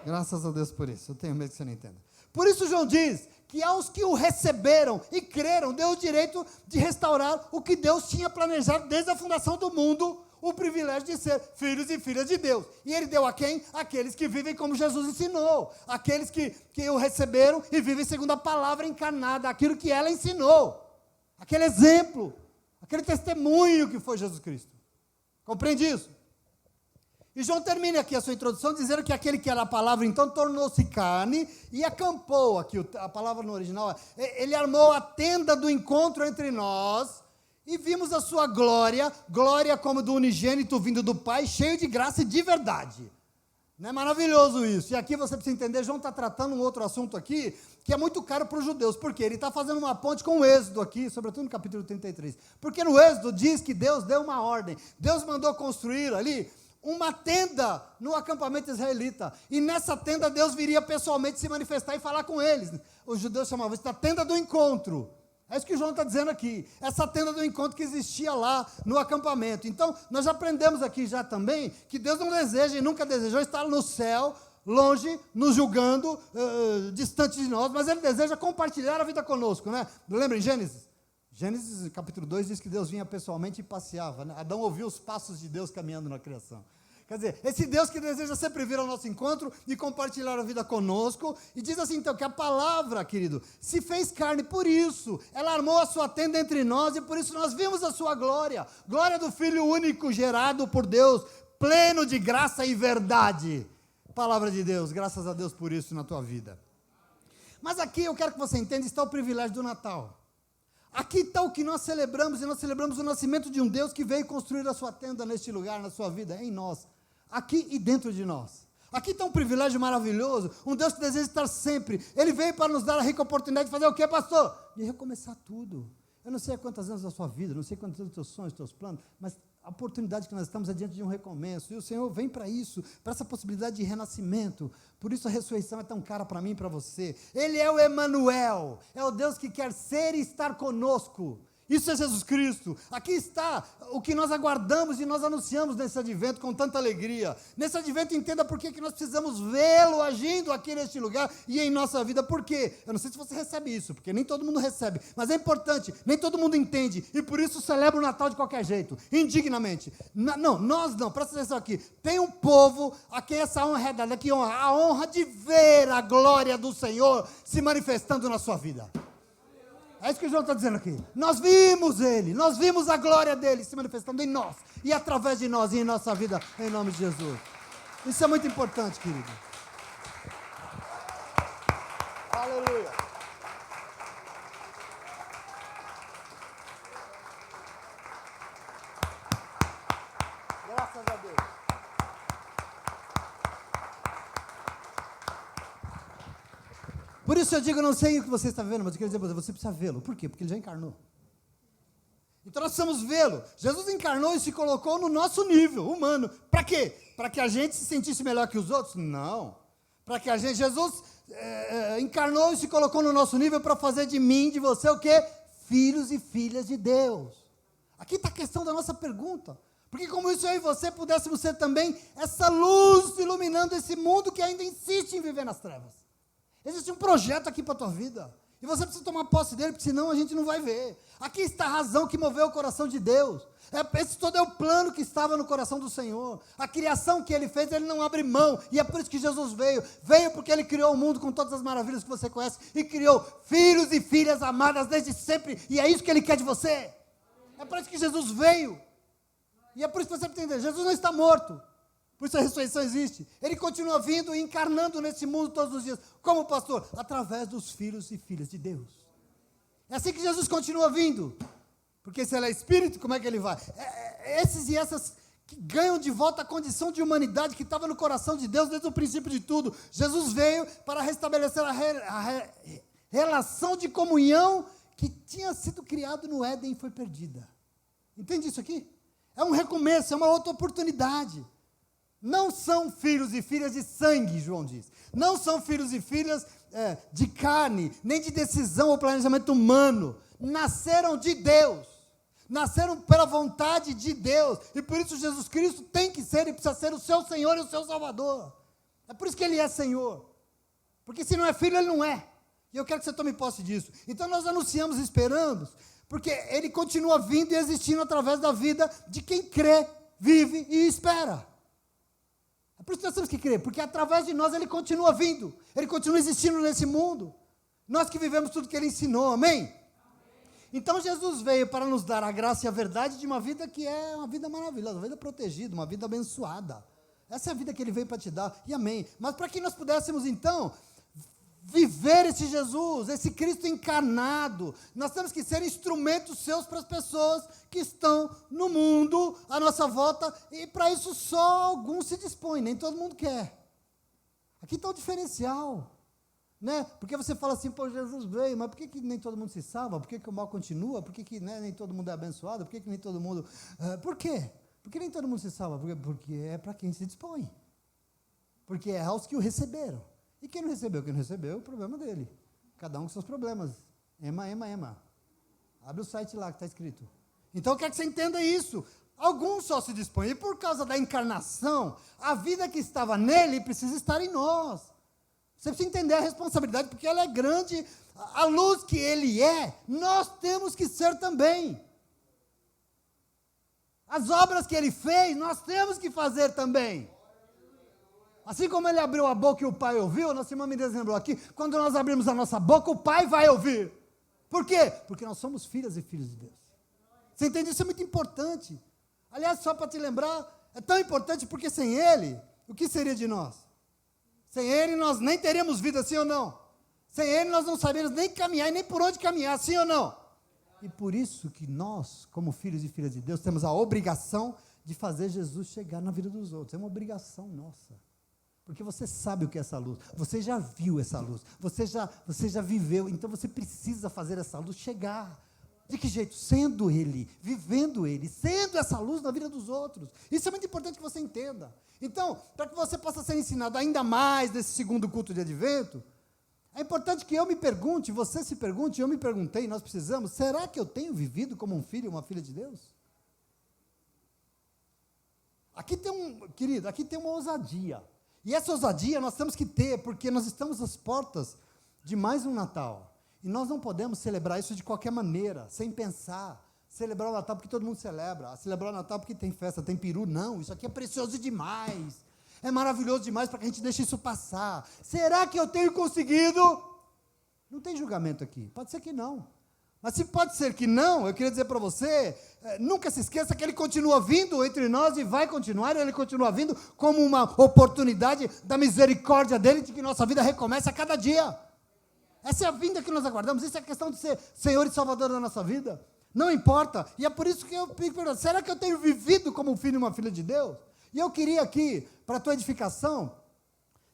Graças a Deus por isso. Eu tenho medo que você não entenda. Por isso João diz que aos que o receberam e creram, deu o direito de restaurar o que Deus tinha planejado desde a fundação do mundo, o privilégio de ser filhos e filhas de Deus. E ele deu a quem? Aqueles que vivem como Jesus ensinou, aqueles que o receberam e vivem segundo a palavra encarnada, aquilo que ela ensinou, aquele exemplo, aquele testemunho que foi Jesus Cristo. Compreende isso? E João termina aqui a sua introdução dizendo que aquele que era a palavra, então, tornou-se carne e acampou, aqui a palavra no original, ele armou a tenda do encontro entre nós e vimos a sua glória, glória como do unigênito vindo do Pai, cheio de graça e de verdade. Não é maravilhoso isso? E aqui você precisa entender, João está tratando um outro assunto aqui, que é muito caro para os judeus. Por quê? Ele está fazendo uma ponte com o Êxodo aqui, sobretudo no capítulo 33. Porque no Êxodo diz que Deus deu uma ordem, Deus mandou construir ali uma tenda no acampamento israelita, e nessa tenda Deus viria pessoalmente se manifestar e falar com eles. Os judeus chamavam isso da tenda do encontro. É isso que João está dizendo aqui, essa tenda do encontro que existia lá no acampamento. Então, nós já aprendemos aqui já também, que Deus não deseja e nunca desejou estar no céu, longe, nos julgando, distante de nós, mas Ele deseja compartilhar a vida conosco, né? Lembra em Gênesis? Gênesis capítulo 2 diz que Deus vinha pessoalmente e passeava, né? Adão ouviu os passos de Deus caminhando na criação. Quer dizer, esse Deus que deseja sempre vir ao nosso encontro e compartilhar a vida conosco, e diz assim então, que a palavra, querido, se fez carne, por isso, ela armou a sua tenda entre nós, e por isso nós vimos a sua glória, glória do Filho único, gerado por Deus, pleno de graça e verdade. Palavra de Deus, graças a Deus por isso na tua vida. Mas aqui eu quero que você entenda, está o privilégio do Natal. Aqui está o que nós celebramos, e nós celebramos o nascimento de um Deus que veio construir a sua tenda neste lugar, na sua vida, em nós, aqui e dentro de nós. Aqui está um privilégio maravilhoso, um Deus que deseja estar sempre. Ele veio para nos dar a rica oportunidade de fazer o quê, pastor? De recomeçar tudo. Eu não sei há quantos anos da sua vida, não sei quantos anos dos teus sonhos, dos teus planos, mas a oportunidade que nós estamos é diante de um recomeço, e o Senhor vem para isso, para essa possibilidade de renascimento. Por isso a ressurreição é tão cara para mim e para você. Ele é o Emanuel, é o Deus que quer ser e estar conosco. Isso é Jesus Cristo. Aqui está o que nós aguardamos e nós anunciamos nesse advento com tanta alegria. Nesse advento, entenda por que nós precisamos vê-lo agindo aqui neste lugar e em nossa vida. Por quê? Eu não sei se você recebe isso, porque nem todo mundo recebe, mas é importante, nem todo mundo entende, e por isso celebra o Natal de qualquer jeito, indignamente. Não, nós não, presta atenção aqui. Tem um povo a quem essa honra é dada, que honra? A honra de ver a glória do Senhor se manifestando na sua vida. É isso que o João está dizendo aqui. Nós vimos ele, nós vimos a glória dele se manifestando em nós e através de nós e em nossa vida, em nome de Jesus. Isso é muito importante, querido. Aleluia. Graças a Deus. Por isso eu digo, não sei o que você está vendo, mas eu quero dizer para você, você precisa vê-lo. Por quê? Porque ele já encarnou. Então nós precisamos vê-lo. Jesus encarnou e se colocou no nosso nível humano. Para quê? Para que a gente se sentisse melhor que os outros? Não. Para que a gente, Jesus encarnou e se colocou no nosso nível para fazer de mim, de você, o quê? Filhos e filhas de Deus. Aqui está a questão da nossa pergunta. Porque como isso eu e você pudéssemos ser também essa luz iluminando esse mundo que ainda insiste em viver nas trevas. Existe um projeto aqui para a tua vida. E você precisa tomar posse dele, porque senão a gente não vai ver. Aqui está a razão que moveu o coração de Deus. Esse todo é o plano que estava no coração do Senhor. A criação que ele fez, ele não abre mão. E é por isso que Jesus veio. Veio porque ele criou o mundo com todas as maravilhas que você conhece. E criou filhos e filhas amadas desde sempre. E é isso que ele quer de você. É por isso que Jesus veio. E é por isso que você precisa entender. Jesus não está morto. Por isso a ressurreição existe. Ele continua vindo e encarnando nesse mundo todos os dias. Como pastor? Através dos filhos e filhas de Deus. É assim que Jesus continua vindo. Porque se ele é espírito, como é que ele vai? Esses e essas que ganham de volta a condição de humanidade que estava no coração de Deus desde o princípio de tudo. Jesus veio para restabelecer a relação de comunhão que tinha sido criada no Éden e foi perdida. Entende isso aqui? É um recomeço, é uma outra oportunidade. Não são filhos e filhas de sangue, João diz. Não são filhos e filhas de carne, nem de decisão ou planejamento humano. Nasceram de Deus. Nasceram pela vontade de Deus. E por isso Jesus Cristo tem que ser e precisa ser o seu Senhor e o seu Salvador. É por isso que Ele é Senhor. Porque se não é filho, Ele não é. E eu quero que você tome posse disso. Então nós anunciamos e esperamos, porque Ele continua vindo e existindo através da vida de quem crê, vive e espera. É por isso que nós temos que crer, porque através de nós Ele continua vindo, Ele continua existindo nesse mundo, nós que vivemos tudo que Ele ensinou, amém? Então Jesus veio para nos dar a graça e a verdade de uma vida que é uma vida maravilhosa, uma vida protegida, uma vida abençoada, essa é a vida que Ele veio para te dar, e amém, mas para que nós pudéssemos então viver esse Jesus, esse Cristo encarnado, nós temos que ser instrumentos seus para as pessoas que estão no mundo, à nossa volta, e para isso só alguns se dispõem, nem todo mundo quer. Aqui está o diferencial, né? Porque você fala assim, pô, Jesus veio, mas por que nem todo mundo se salva? Por que o mal continua? Por que nem todo mundo é abençoado? Por que nem todo mundo... por quê? Porque nem todo mundo se salva? Porque é para quem se dispõe. Porque é aos que o receberam. E quem não recebeu, o problema dele. Cada um com seus problemas. Ema. Abre o site lá que está escrito. Então eu quero que você entenda isso. Alguns só se dispõem. E por causa da encarnação, a vida que estava nele precisa estar em nós. Você precisa entender a responsabilidade, porque ela é grande. A luz que ele é, nós temos que ser também. As obras que ele fez, nós temos que fazer também. Assim como ele abriu a boca e o Pai ouviu, nossa irmã me lembrou aqui, quando nós abrimos a nossa boca, o Pai vai ouvir. Por quê? Porque nós somos filhas e filhos de Deus. Você entende? Isso é muito importante. Aliás, só para te lembrar, é tão importante porque sem Ele, o que seria de nós? Sem Ele nós nem teríamos vida, sim ou não? Sem Ele nós não saberíamos nem caminhar e nem por onde caminhar, sim ou não? E por isso que nós, como filhos e filhas de Deus, temos a obrigação de fazer Jesus chegar na vida dos outros. É uma obrigação nossa. Porque você sabe o que é essa luz, você já viu essa luz, você já viveu, então você precisa fazer essa luz chegar. De que jeito? Sendo Ele, vivendo Ele, sendo essa luz na vida dos outros. Isso é muito importante que você entenda. Então, para que você possa ser ensinado ainda mais nesse segundo culto de advento, é importante que eu me pergunte, você se pergunte, eu me perguntei, nós precisamos, será que eu tenho vivido como um filho e uma filha de Deus? Aqui tem uma ousadia. E essa ousadia nós temos que ter, porque nós estamos às portas de mais um Natal. E nós não podemos celebrar isso de qualquer maneira, sem pensar. Celebrar o Natal porque todo mundo celebra. Celebrar o Natal porque tem festa, tem peru. Não, isso aqui é precioso demais. É maravilhoso demais para que a gente deixe isso passar. Será que eu tenho conseguido? Não tem julgamento aqui. Pode ser que não. Mas se pode ser que não, eu queria dizer para você, nunca se esqueça que ele continua vindo entre nós e vai continuar, ele continua vindo como uma oportunidade da misericórdia dele, de que nossa vida recomece a cada dia. Essa é a vinda que nós aguardamos, isso é a questão de ser Senhor e Salvador da nossa vida. Não importa, e é por isso que eu pergunto, será que eu tenho vivido como um filho e uma filha de Deus? E eu queria aqui, para a tua edificação,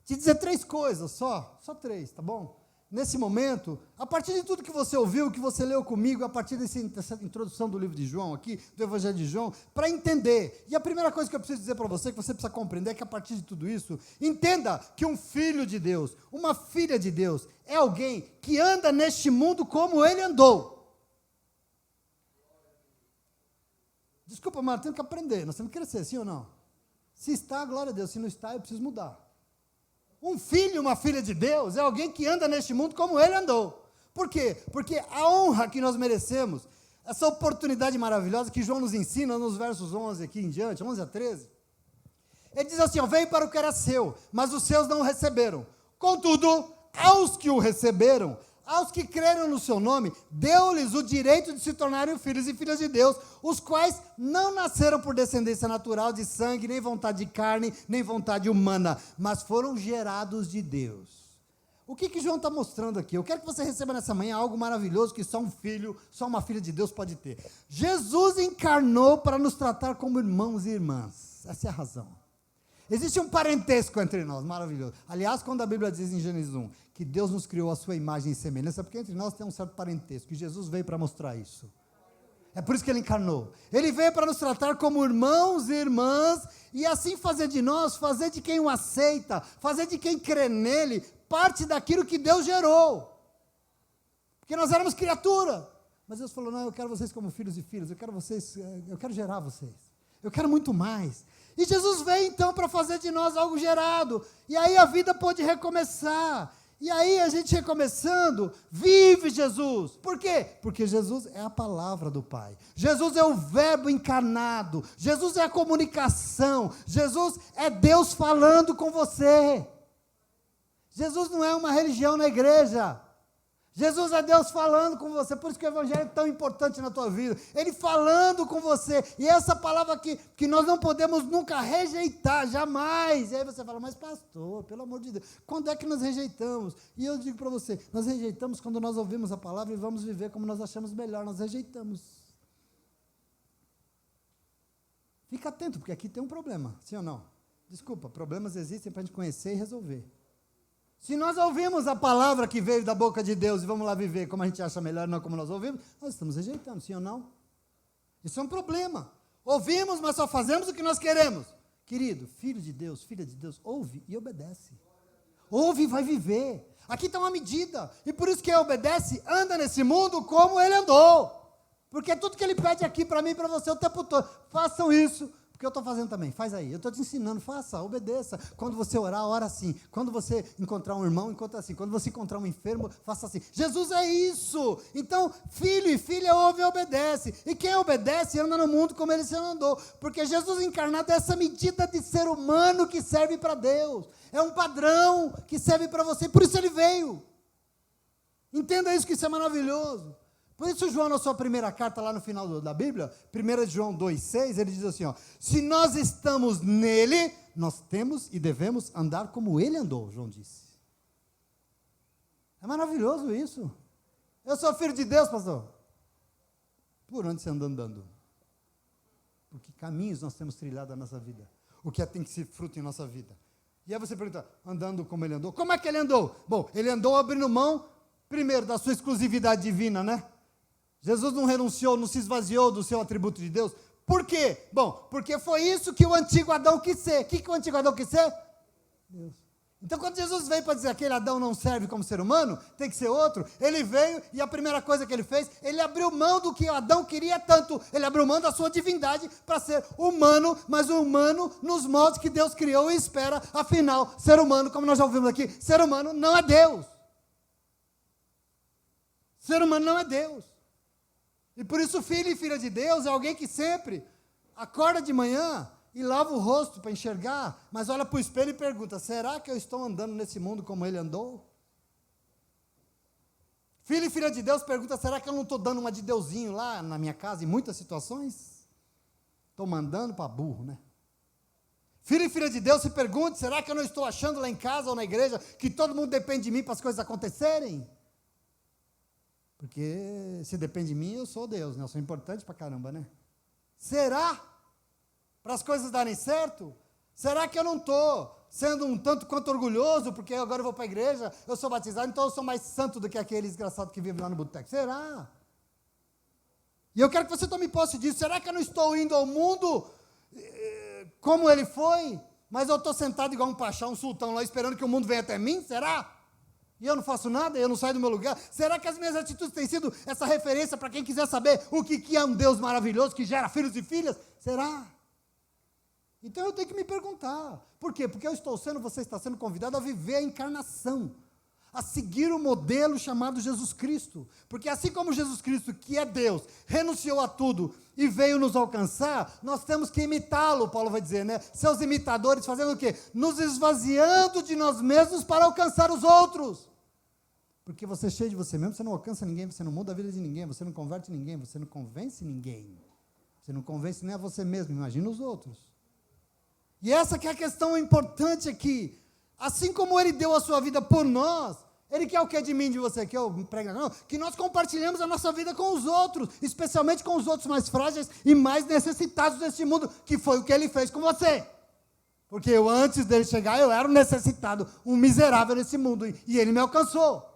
te dizer 3 coisas só 3, tá bom? Nesse momento, a partir de tudo que você ouviu, que você leu comigo, a partir dessa introdução do livro de João aqui, do Evangelho de João, para entender. E a primeira coisa que eu preciso dizer para você, que você precisa compreender, é que a partir de tudo isso, entenda que um filho de Deus, uma filha de Deus, é alguém que anda neste mundo como ele andou. Desculpa, mas temos que aprender, nós temos que crescer, sim ou não? Se está, glória a Deus, se não está, eu preciso mudar. Um filho, uma filha de Deus, é alguém que anda neste mundo como ele andou. Por quê? Porque a honra que nós merecemos, essa oportunidade maravilhosa que João nos ensina nos versos 11 aqui em diante, 11 a 13, ele diz assim, veio para o que era seu, mas os seus não o receberam. Contudo, aos que o receberam, aos que creram no seu nome, deu-lhes o direito de se tornarem filhos e filhas de Deus, os quais não nasceram por descendência natural de sangue, nem vontade de carne, nem vontade humana, mas foram gerados de Deus. O que João está mostrando aqui? Eu quero que você receba nessa manhã algo maravilhoso que só um filho, só uma filha de Deus pode ter. Jesus encarnou para nos tratar como irmãos e irmãs. Essa é a razão. Existe um parentesco entre nós, maravilhoso. Aliás, quando a Bíblia diz em Gênesis 1 que Deus nos criou a sua imagem e semelhança, porque entre nós tem um certo parentesco, e Jesus veio para mostrar isso. É por isso que ele encarnou. Ele veio para nos tratar como irmãos e irmãs, e assim fazer de nós, fazer de quem o aceita, fazer de quem crê nele, parte daquilo que Deus gerou. Porque nós éramos criatura. Mas Deus falou, não, eu quero vocês como filhos e filhas, eu quero gerar vocês. Eu quero muito mais. E Jesus veio então para fazer de nós algo gerado. E aí a vida pôde recomeçar. E aí a gente recomeçando, vive Jesus. Por quê? Porque Jesus é a palavra do Pai. Jesus é o verbo encarnado. Jesus é a comunicação. Jesus é Deus falando com você. Jesus não é uma religião na igreja. Jesus é Deus falando com você, por isso que o Evangelho é tão importante na tua vida, Ele falando com você, e essa palavra que nós não podemos nunca rejeitar, jamais, e aí você fala, mas pastor, pelo amor de Deus, quando é que nós rejeitamos? E eu digo para você, nós rejeitamos quando nós ouvimos a palavra e vamos viver como nós achamos melhor, nós rejeitamos. Fica atento, porque aqui tem um problema, sim ou não? Desculpa, problemas existem para a gente conhecer e resolver. Se nós ouvimos a palavra que veio da boca de Deus e vamos lá viver como a gente acha melhor, não como nós ouvimos, nós estamos rejeitando, sim ou não? Isso é um problema. Ouvimos, mas só fazemos o que nós queremos. Querido, filho de Deus, filha de Deus, ouve e obedece. Ouve e vai viver. Aqui está uma medida. E por isso que quem obedece, anda nesse mundo como ele andou. Porque tudo que ele pede aqui para mim e para você o tempo todo, façam isso. Porque eu estou fazendo também, faz aí, eu estou te ensinando, faça, obedeça. Quando você orar, ora assim. Quando você encontrar um irmão, encontra assim. Quando você encontrar um enfermo, faça assim. Jesus é isso. Então, filho e filha ouve e obedece. E quem obedece anda no mundo como ele se andou. Porque Jesus encarnado é essa medida de ser humano que serve para Deus. É um padrão que serve para você, por isso ele veio. Entenda isso, que isso é maravilhoso. Por isso João, na sua primeira carta, lá no final da Bíblia, 1 João 2,6, ele diz assim, se nós estamos nele, nós temos e devemos andar como ele andou, João disse. É maravilhoso isso. Eu sou filho de Deus, pastor. Por onde você anda andando? Por que caminhos nós temos trilhado na nossa vida? O que tem que ser fruto em nossa vida? E aí você pergunta, andando como ele andou? Como é que ele andou? Bom, ele andou abrindo mão, primeiro, da sua exclusividade divina, né? Jesus não renunciou, não se esvaziou do seu atributo de Deus. Por quê? Bom, porque foi isso que o antigo Adão quis ser. O que o antigo Adão quis ser? Deus. Então, quando Jesus veio para dizer que aquele Adão não serve como ser humano, tem que ser outro, ele veio e a primeira coisa que ele fez, ele abriu mão do que Adão queria tanto. Ele abriu mão da sua divindade para ser humano, mas humano nos moldes que Deus criou e espera. Afinal, ser humano, como nós já ouvimos aqui, ser humano não é Deus. Ser humano não é Deus. E por isso filho e filha de Deus é alguém que sempre acorda de manhã e lava o rosto para enxergar, mas olha para o espelho e pergunta, será que eu estou andando nesse mundo como ele andou? Filho e filha de Deus pergunta, será que eu não estou dando uma de Deusinho lá na minha casa, em muitas situações? Estou mandando para burro, né? Filho e filha de Deus se pergunta, será que eu não estou achando lá em casa ou na igreja que todo mundo depende de mim para as coisas acontecerem? Porque se depende de mim, eu sou Deus, né? Eu sou importante para caramba, né? Será? Para as coisas darem certo? Será que eu não estou sendo um tanto quanto orgulhoso, porque agora eu vou para a igreja, eu sou batizado, então eu sou mais santo do que aquele desgraçado que vive lá no boteco? Será? E eu quero que você tome posse disso. Será que eu não estou indo ao mundo como ele foi, mas eu estou sentado igual um pachá, um sultão lá, esperando que o mundo venha até mim? Será? E eu não faço nada, eu não saio do meu lugar? Será que as minhas atitudes têm sido essa referência para quem quiser saber o que é um Deus maravilhoso, que gera filhos e filhas? Será? Então eu tenho que me perguntar. Por quê? Porque você está sendo convidado a viver a encarnação, a seguir o modelo chamado Jesus Cristo. Porque assim como Jesus Cristo, que é Deus, renunciou a tudo e veio nos alcançar, nós temos que imitá-lo, Paulo vai dizer, né? Seus imitadores fazendo o quê? Nos esvaziando de nós mesmos para alcançar os outros. Porque você é cheio de você mesmo, você não alcança ninguém, você não muda a vida de ninguém, você não converte ninguém, você não convence ninguém. Você não convence nem a você mesmo, imagina os outros. E essa que é a questão importante aqui. Assim como ele deu a sua vida por nós, ele quer o que de mim, de você? Que eu prego, não, que nós compartilhemos a nossa vida com os outros, especialmente com os outros mais frágeis e mais necessitados deste mundo, que foi o que ele fez com você. Porque eu, antes dele chegar, eu era um necessitado, um miserável nesse mundo, e ele me alcançou.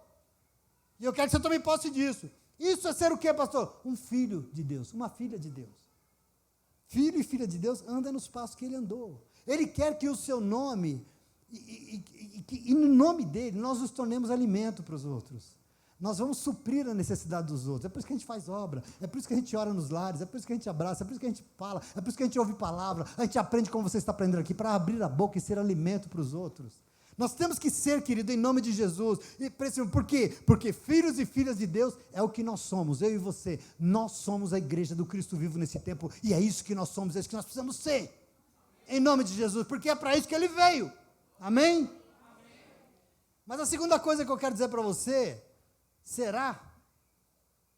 E eu quero que você tome posse disso. Isso é ser o quê, pastor? Um filho de Deus, uma filha de Deus. Filho e filha de Deus anda nos passos que ele andou. Ele quer que o seu nome, e no nome dele, nós nos tornemos alimento para os outros. Nós vamos suprir a necessidade dos outros. É por isso que a gente faz obra, é por isso que a gente ora nos lares, é por isso que a gente abraça, é por isso que a gente fala, é por isso que a gente ouve palavra, a gente aprende como você está aprendendo aqui, para abrir a boca e ser alimento para os outros. Nós temos que ser, querido, em nome de Jesus. Por quê? Porque filhos e filhas de Deus é o que nós somos, eu e você. Nós somos a igreja do Cristo vivo nesse tempo, e é isso que nós somos, é isso que nós precisamos ser. Em nome de Jesus, porque é para isso que ele veio. Amém? Amém? Mas a segunda coisa que eu quero dizer para você, será?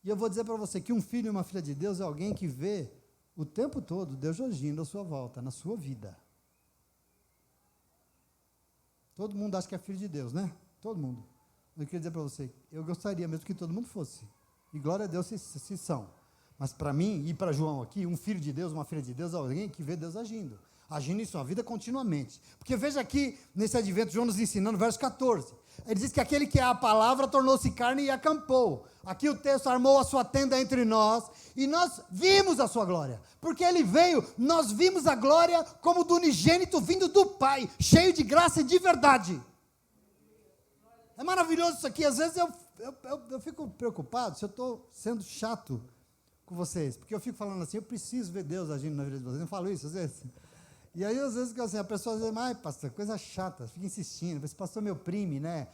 E eu vou dizer para você que um filho e uma filha de Deus é alguém que vê o tempo todo Deus agindo à sua volta, na sua vida. Todo mundo acha que é filho de Deus, né? Todo mundo. Eu queria dizer para você, eu gostaria mesmo que todo mundo fosse. E glória a Deus se são. Mas para mim, e para João aqui, um filho de Deus, uma filha de Deus, é alguém que vê Deus agindo em sua vida continuamente. Porque veja aqui, nesse advento, João nos ensinando, verso 14. Ele diz que aquele que é a palavra tornou-se carne e acampou. Aqui o texto armou a sua tenda entre nós, e nós vimos a sua glória. Porque ele veio, nós vimos a glória como do unigênito vindo do Pai, cheio de graça e de verdade. É maravilhoso isso aqui. Às vezes eu fico preocupado se eu estou sendo chato com vocês, porque eu fico falando assim, eu preciso ver Deus agindo na vida de vocês. Eu falo isso às vezes. E aí, às vezes, assim, a pessoa diz, ai, pastor, coisa chata, fica insistindo, esse pastor me oprime, né?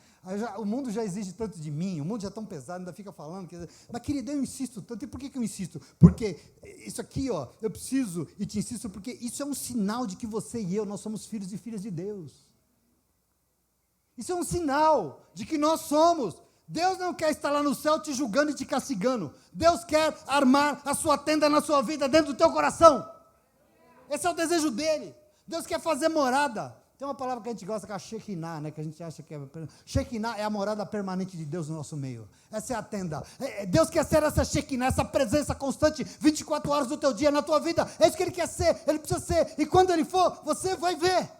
O mundo já exige tanto de mim, o mundo já é tão pesado, ainda fica falando, mas querido, eu insisto tanto, e por que eu insisto? Porque isso aqui, ó, eu preciso e te insisto, porque isso é um sinal de que você e eu, nós somos filhos e filhas de Deus. Isso é um sinal de que nós somos. Deus não quer estar lá no céu te julgando e te castigando. Deus quer armar a sua tenda na sua vida, dentro do teu coração. Esse é o desejo dele. Deus quer fazer morada. Tem uma palavra que a gente gosta, que é a Shekinah, né? Que a gente acha que é... Shekinah é a morada permanente de Deus no nosso meio. Essa é a tenda. Deus quer ser essa Shekinah, essa presença constante, 24 horas do teu dia, na tua vida. É isso que ele quer ser, ele precisa ser. E quando ele for, você vai ver.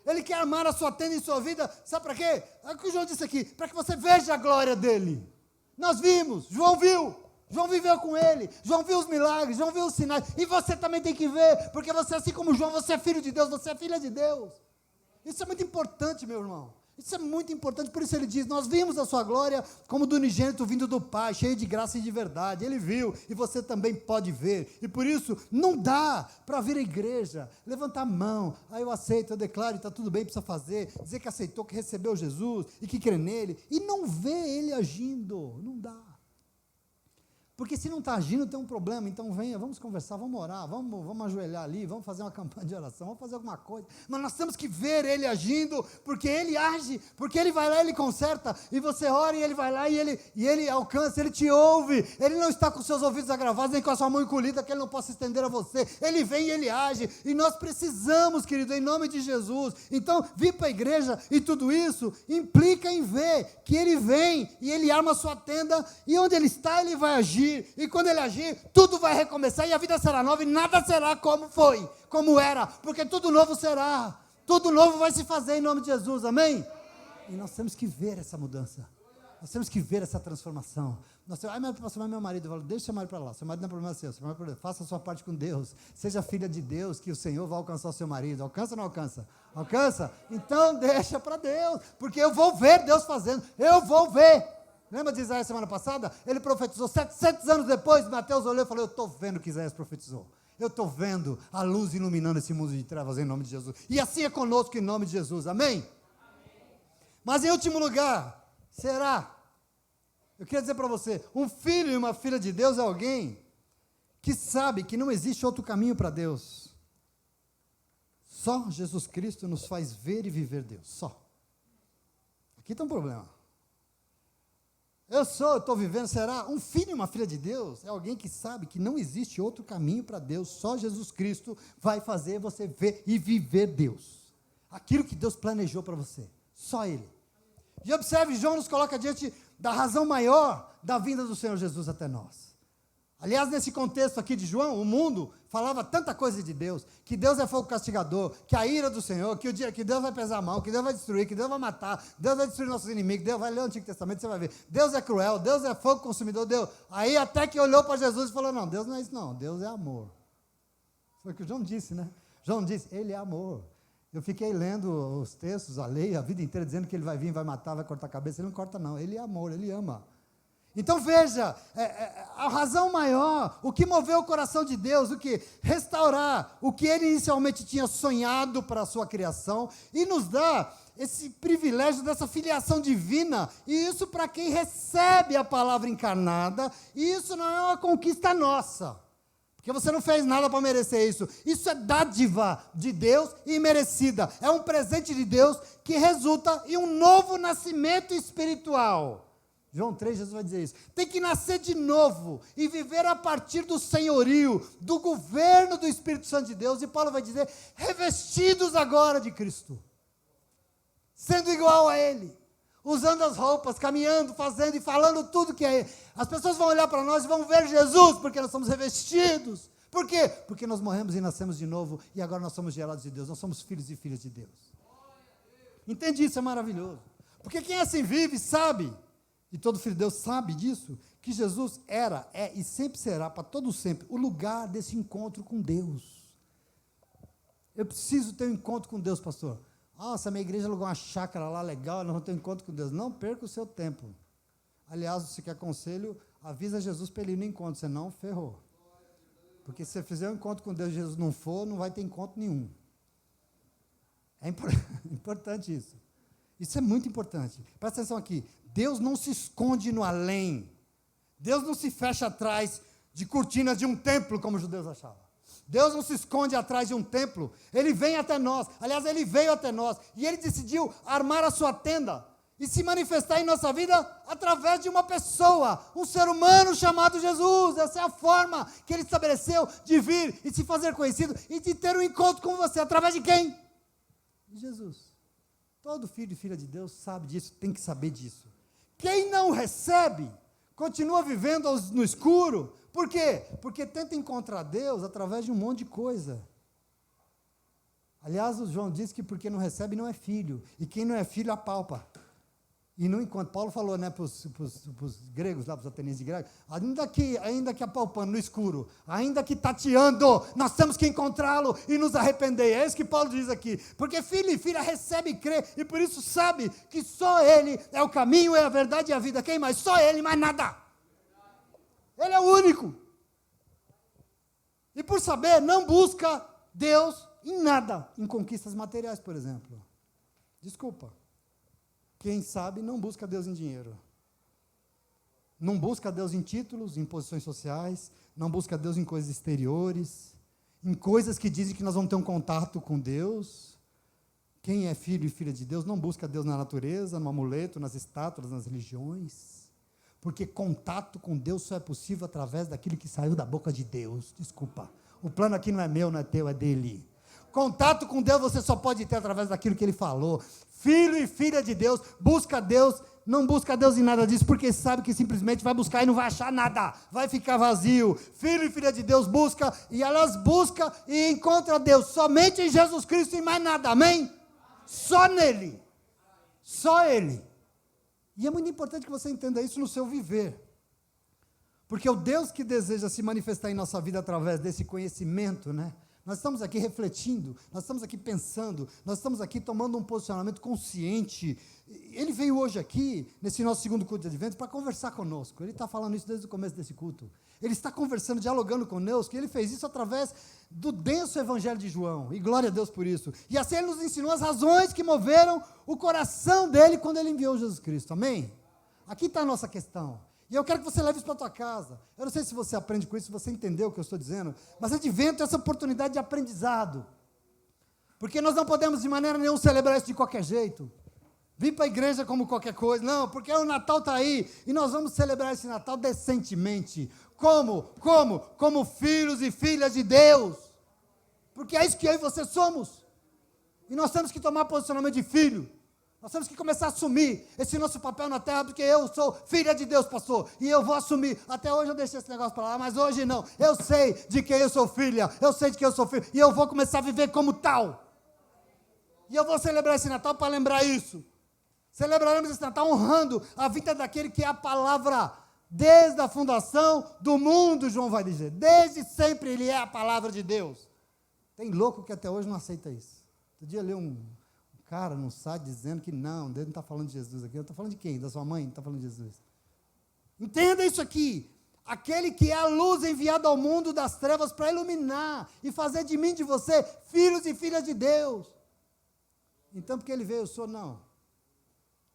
Ele quer armar a sua tenda em sua vida. Sabe para quê? É o que o João disse aqui. Para que você veja a glória dele. Nós vimos, João viu. João viveu com ele, João viu os milagres, João viu os sinais, e você também tem que ver, porque você, assim como João, você é filho de Deus, você é filha de Deus. Isso é muito importante, meu irmão, isso é muito importante, por isso ele diz, nós vimos a sua glória como do unigênito vindo do Pai, cheio de graça e de verdade. Ele viu, e você também pode ver, e por isso não dá para vir à igreja, levantar a mão, eu aceito, eu declaro, está tudo bem, precisa fazer, dizer que aceitou, que recebeu Jesus, e que crê nele, e não ver ele agindo, não dá. Porque se não está agindo, tem um problema. Então venha, vamos conversar, vamos orar, vamos ajoelhar ali, vamos fazer uma campanha de oração, vamos fazer alguma coisa. Mas nós temos que ver ele agindo, porque ele age, porque ele vai lá e ele conserta, e você ora e ele vai lá e ele alcança, ele te ouve. Ele não está com seus ouvidos agravados, nem com a sua mão encolhida, que ele não possa estender a você. Ele vem e ele age, e nós precisamos, querido, em nome de Jesus. Então, vir para a igreja e tudo isso implica em ver que ele vem e ele arma a sua tenda, e onde ele está, ele vai agir. E quando ele agir, tudo vai recomeçar, e a vida será nova, e nada será como foi, como era, porque tudo novo será, tudo novo vai se fazer em nome de Jesus, amém? E nós temos que ver essa mudança, nós temos que ver essa transformação. Mas meu marido, eu falo, deixa seu marido para lá, seu marido não é problema seu, faça a sua parte com Deus, seja filha de Deus, que o Senhor vai alcançar o seu marido. Alcança ou não alcança? Alcança? Então deixa para Deus, porque eu vou ver Deus fazendo, eu vou ver. Lembra de Isaías semana passada? Ele profetizou 700 anos depois. Mateus olhou e falou: eu estou vendo o que Isaías profetizou. Eu estou vendo a luz iluminando esse mundo de trevas em nome de Jesus. E assim é conosco em nome de Jesus. Amém? Amém. Mas em último lugar, será? Eu queria dizer para você, um filho e uma filha de Deus é alguém que sabe que não existe outro caminho para Deus. Só Jesus Cristo nos faz ver e viver Deus. Só. Aqui está um problema. Eu estou vivendo, será? Um filho e uma filha de Deus é alguém que sabe que não existe outro caminho para Deus, só Jesus Cristo vai fazer você ver e viver Deus. Aquilo que Deus planejou para você, só Ele. E observe, João nos coloca diante da razão maior da vinda do Senhor Jesus até nós. Aliás, nesse contexto aqui de João, o mundo falava tanta coisa de Deus, que Deus é fogo castigador, que a ira do Senhor, que o dia que Deus vai pesar a mão, que Deus vai destruir, que Deus vai matar, Deus vai destruir nossos inimigos. Deus vai ler o Antigo Testamento, você vai ver, Deus é cruel, Deus é fogo consumidor, Deus. Aí até que olhou para Jesus e falou: não, Deus não é isso não, Deus é amor. Foi o que o João disse, né? João disse, ele é amor. Eu fiquei lendo os textos, a lei, a vida inteira, dizendo que ele vai vir, vai matar, vai cortar a cabeça. Ele não corta não, ele é amor, ele ama. Então veja, a razão maior, o que moveu o coração de Deus, o que restaurar o que ele inicialmente tinha sonhado para a sua criação, e nos dá esse privilégio dessa filiação divina, e isso para quem recebe a palavra encarnada, e isso não é uma conquista nossa, porque você não fez nada para merecer isso. Isso é dádiva de Deus e merecida, é um presente de Deus que resulta em um novo nascimento espiritual. João 3, Jesus vai dizer isso. Tem que nascer de novo e viver a partir do senhorio, do governo do Espírito Santo de Deus. E Paulo vai dizer, revestidos agora de Cristo, sendo igual a Ele, usando as roupas, caminhando, fazendo e falando tudo que é Ele. As pessoas vão olhar para nós e vão ver Jesus, porque nós somos revestidos. Por quê? Porque nós morremos e nascemos de novo, e agora nós somos gerados de Deus, nós somos filhos e filhas de Deus. Entende isso? É maravilhoso. Porque quem assim vive sabe, e todo filho de Deus sabe disso, que Jesus era, é e sempre será, para todo sempre, o lugar desse encontro com Deus. Eu preciso ter um encontro com Deus, pastor. Nossa, minha igreja alugou uma chácara lá, legal, nós vamos ter um encontro com Deus. Não perca o seu tempo. Aliás, se quer conselho, avisa Jesus para ele ir no encontro, senão ferrou. Porque se você fizer um encontro com Deus e Jesus não for, não vai ter encontro nenhum. É importante isso. Isso é muito importante. Presta atenção aqui. Deus não se esconde no além. Deus não se fecha atrás de cortinas de um templo, como os judeus achavam. Deus não se esconde atrás de um templo. Ele vem até nós. Aliás, Ele veio até nós. E Ele decidiu armar a sua tenda e se manifestar em nossa vida através de uma pessoa, um ser humano chamado Jesus. Essa é a forma que Ele estabeleceu de vir e se fazer conhecido e de ter um encontro com você. Através de quem? De Jesus. Todo filho e filha de Deus sabe disso, tem que saber disso. Quem não recebe, continua vivendo no escuro. Por quê? Porque tenta encontrar Deus através de um monte de coisa. Aliás, o João diz que porque não recebe não é filho. E quem não é filho apalpa. E não enquanto Paulo falou, né, para os gregos, lá para os atenienses de grego, ainda que apalpando no escuro, ainda que tateando, nós temos que encontrá-lo e nos arrepender. É isso que Paulo diz aqui. Porque filho e filha recebe e crê, e por isso sabe que só Ele é o caminho, é a verdade e a vida. Quem mais? Só Ele, mais nada. Ele é o único. E por saber, não busca Deus em nada, em conquistas materiais, por exemplo. Desculpa. Quem sabe não busca Deus em dinheiro. não busca Deus em títulos, em posições sociais, não busca Deus em coisas exteriores, em coisas que dizem que nós vamos ter um contato com Deus. Quem é filho e filha de Deus não busca Deus na natureza, no amuleto, nas estátuas, nas religiões, porque contato com Deus só é possível através daquilo que saiu da boca de Deus. Desculpa, o plano aqui não é meu, não é teu, é dele. Contato com Deus você só pode ter através daquilo que ele falou. Filho e filha de Deus, busca Deus, não busca Deus em nada disso, porque sabe que simplesmente vai buscar e não vai achar nada, vai ficar vazio. Filho e filha de Deus busca, e elas buscam e encontram Deus somente em Jesus Cristo e mais nada, amém? Só nele, só Ele. E é muito importante que você entenda isso no seu viver, porque o Deus que deseja se manifestar em nossa vida através desse conhecimento, né? Nós estamos aqui refletindo, nós estamos aqui pensando, nós estamos aqui tomando um posicionamento consciente. Ele veio hoje aqui, nesse nosso segundo culto de advento, para conversar conosco. Ele está falando isso desde o começo desse culto. Ele está conversando, dialogando conosco, e ele fez isso através do denso evangelho de João, e glória a Deus por isso. E assim ele nos ensinou as razões que moveram o coração dele quando ele enviou Jesus Cristo, amém? Aqui está a nossa questão. E eu quero que você leve isso para a tua casa. Eu não sei se você aprende com isso, se você entendeu o que eu estou dizendo, mas advento é essa oportunidade de aprendizado. Porque nós não podemos de maneira nenhuma celebrar isso de qualquer jeito. Vir para a igreja como qualquer coisa. Não, porque o Natal está aí. E nós vamos celebrar esse Natal decentemente. Como? Como filhos e filhas de Deus. Porque é isso que eu e você somos. E nós temos que tomar posicionamento de filho. Nós temos que começar a assumir esse nosso papel na terra, porque eu sou filha de Deus, pastor, e eu vou assumir. Até hoje eu deixei esse negócio para lá, mas hoje não. Eu sei de quem eu sou filha, eu sei de quem eu sou filho, e eu vou começar a viver como tal. E eu vou celebrar esse Natal para lembrar isso. Celebraremos esse Natal honrando a vida daquele que é a palavra, desde a fundação do mundo, João vai dizer. Desde sempre ele é a palavra de Deus. Tem louco que até hoje não aceita isso. Outro dia eu li um cara no site dizendo que não, Deus não está falando de Jesus aqui. Eu estou falando de quem? Da sua mãe? Não está falando de Jesus. Entenda isso aqui. Aquele que é a luz enviada ao mundo das trevas para iluminar e fazer de mim e de você filhos e filhas de Deus. Então, porque ele veio, eu sou, não.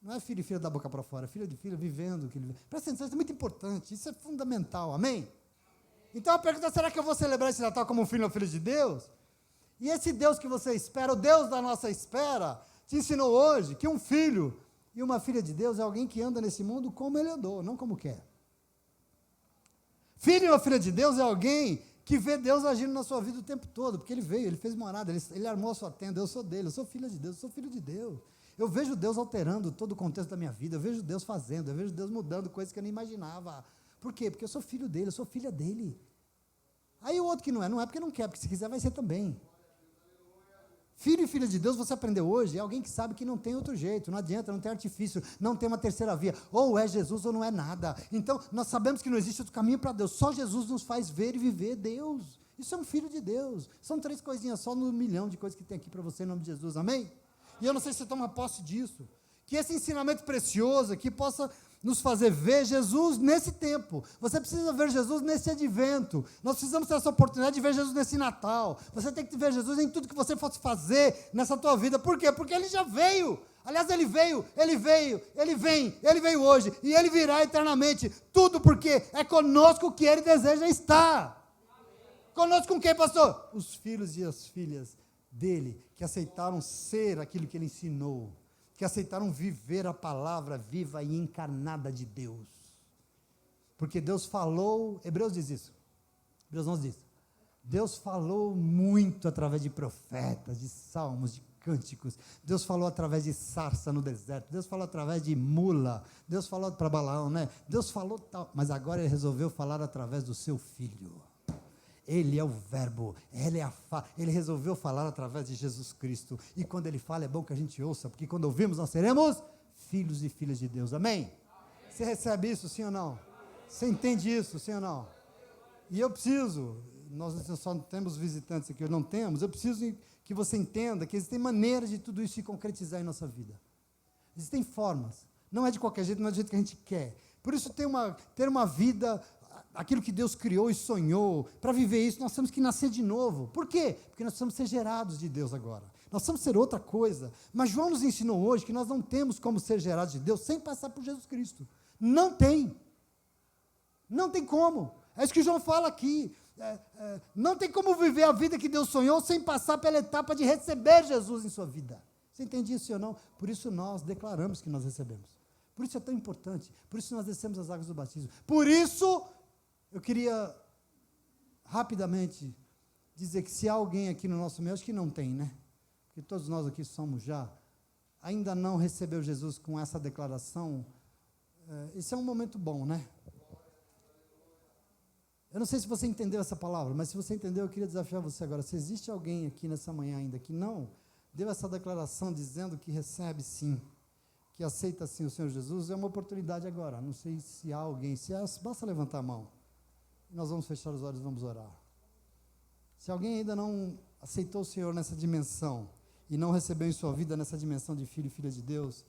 Não é filho e filha da boca para fora, é filho de filha vivendo o que ele vive. Presta atenção, isso é muito importante, isso é fundamental, amém? Então a pergunta é, será que eu vou celebrar esse Natal como um filho ou filha de Deus? E esse Deus que você espera, o Deus da nossa espera, te ensinou hoje que um filho e uma filha de Deus é alguém que anda nesse mundo como ele andou, não como quer. Filho e uma filha de Deus é alguém que vê Deus agindo na sua vida o tempo todo, porque ele veio, ele fez morada, ele armou a sua tenda, eu sou dele, eu sou filha de Deus, eu sou filho de Deus. Eu vejo Deus alterando todo o contexto da minha vida, eu vejo Deus fazendo, eu vejo Deus mudando coisas que eu nem imaginava. Por quê? Porque eu sou filho dele, eu sou filha dele. Aí o outro que não é porque não quer, porque se quiser vai ser também. Filho e filha de Deus, você aprendeu hoje, é alguém que sabe que não tem outro jeito, não adianta, não tem artifício, não tem uma terceira via, ou é Jesus ou não é nada. Então, nós sabemos que não existe outro caminho para Deus, só Jesus nos faz ver e viver Deus. Isso é um filho de Deus. São 3 coisinhas só no milhão de coisas que tem aqui para você em nome de Jesus, amém? E eu não sei se você toma posse disso, que esse ensinamento precioso aqui possa nos fazer ver Jesus nesse tempo. Você precisa ver Jesus nesse advento. Nós precisamos ter essa oportunidade de ver Jesus nesse Natal. Você tem que ver Jesus em tudo que você fosse fazer nessa tua vida. Por quê? Porque Ele já veio. Aliás, Ele veio, Ele veio hoje, e Ele virá eternamente. Tudo porque é conosco que Ele deseja estar. Conosco com quem, pastor? Os filhos e as filhas dele, que aceitaram ser aquilo que ele ensinou, que aceitaram viver a palavra viva e encarnada de Deus. Porque Deus falou, Hebreus diz isso, Hebreus 11 diz, Deus falou muito através de profetas, de salmos, de cânticos, Deus falou através de sarça no deserto, Deus falou através de mula, Deus falou para Balaão, né? Deus falou tal, mas agora Ele resolveu falar através do seu Filho. Ele é o verbo, Ele resolveu falar através de Jesus Cristo, e quando Ele fala é bom que a gente ouça, porque quando ouvimos nós seremos filhos e filhas de Deus, amém? Você recebe isso, sim ou não? Você entende isso, sim ou não? E eu preciso, nós só temos visitantes aqui, não temos, eu preciso que você entenda que existem maneiras de tudo isso se concretizar em nossa vida, existem formas, não é de qualquer jeito, não é do jeito que a gente quer, por isso ter uma vida, aquilo que Deus criou e sonhou, para viver isso nós temos que nascer de novo. Por quê? Porque nós precisamos ser gerados de Deus agora, nós precisamos ser outra coisa, mas João nos ensinou hoje que nós não temos como ser gerados de Deus sem passar por Jesus Cristo, não tem, Não tem como. É isso que João fala aqui. Não tem como viver a vida que Deus sonhou sem passar pela etapa de receber Jesus em sua vida. Você entende isso ou não? Por isso nós declaramos que nós recebemos. Por isso é tão importante. Por isso nós descemos as águas do batismo. Por isso, eu queria rapidamente dizer que se há alguém aqui no nosso meio, acho que não tem, né? Porque todos nós aqui somos já, ainda não recebeu Jesus com essa declaração, esse é um momento bom, né? Eu não sei se você entendeu essa palavra, mas se você entendeu, eu queria desafiar você agora. Se existe alguém aqui nessa manhã ainda que não deu essa declaração dizendo que recebe sim, que aceita sim o Senhor Jesus, é uma oportunidade agora. Não sei se há alguém, se há, basta levantar a mão. Nós vamos fechar os olhos e vamos orar. Se alguém ainda não aceitou o Senhor nessa dimensão e não recebeu em sua vida nessa dimensão de filho e filha de Deus,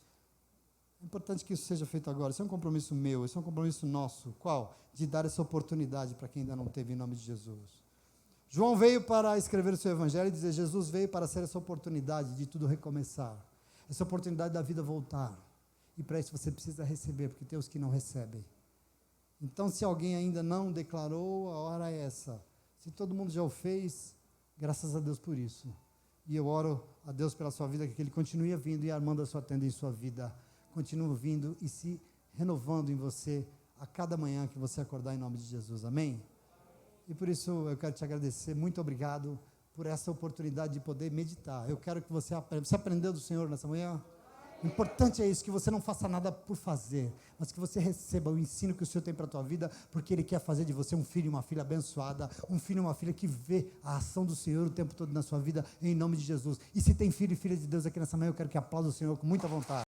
é importante que isso seja feito agora. Isso é um compromisso meu, isso é um compromisso nosso. Qual? De dar essa oportunidade para quem ainda não teve, em nome de Jesus. João veio para escrever o seu evangelho e dizer, Jesus veio para ser essa oportunidade de tudo recomeçar, essa oportunidade da vida voltar. E para isso você precisa receber, porque tem os que não recebem. Então, se alguém ainda não declarou, a hora é essa. Se todo mundo já o fez, graças a Deus por isso. E eu oro a Deus pela sua vida, que Ele continue vindo e armando a sua tenda em sua vida. Continue vindo e se renovando em você a cada manhã que você acordar, em nome de Jesus. Amém? E por isso eu quero te agradecer. Muito obrigado por essa oportunidade de poder meditar. Eu quero que você aprenda. Você aprendeu do Senhor nessa manhã? O importante é isso, que você não faça nada por fazer, mas que você receba o ensino que o Senhor tem para a tua vida, porque Ele quer fazer de você um filho e uma filha abençoada, um filho e uma filha que vê a ação do Senhor o tempo todo na sua vida, em nome de Jesus. E se tem filho e filha de Deus aqui nessa manhã, eu quero que aplaude o Senhor com muita vontade.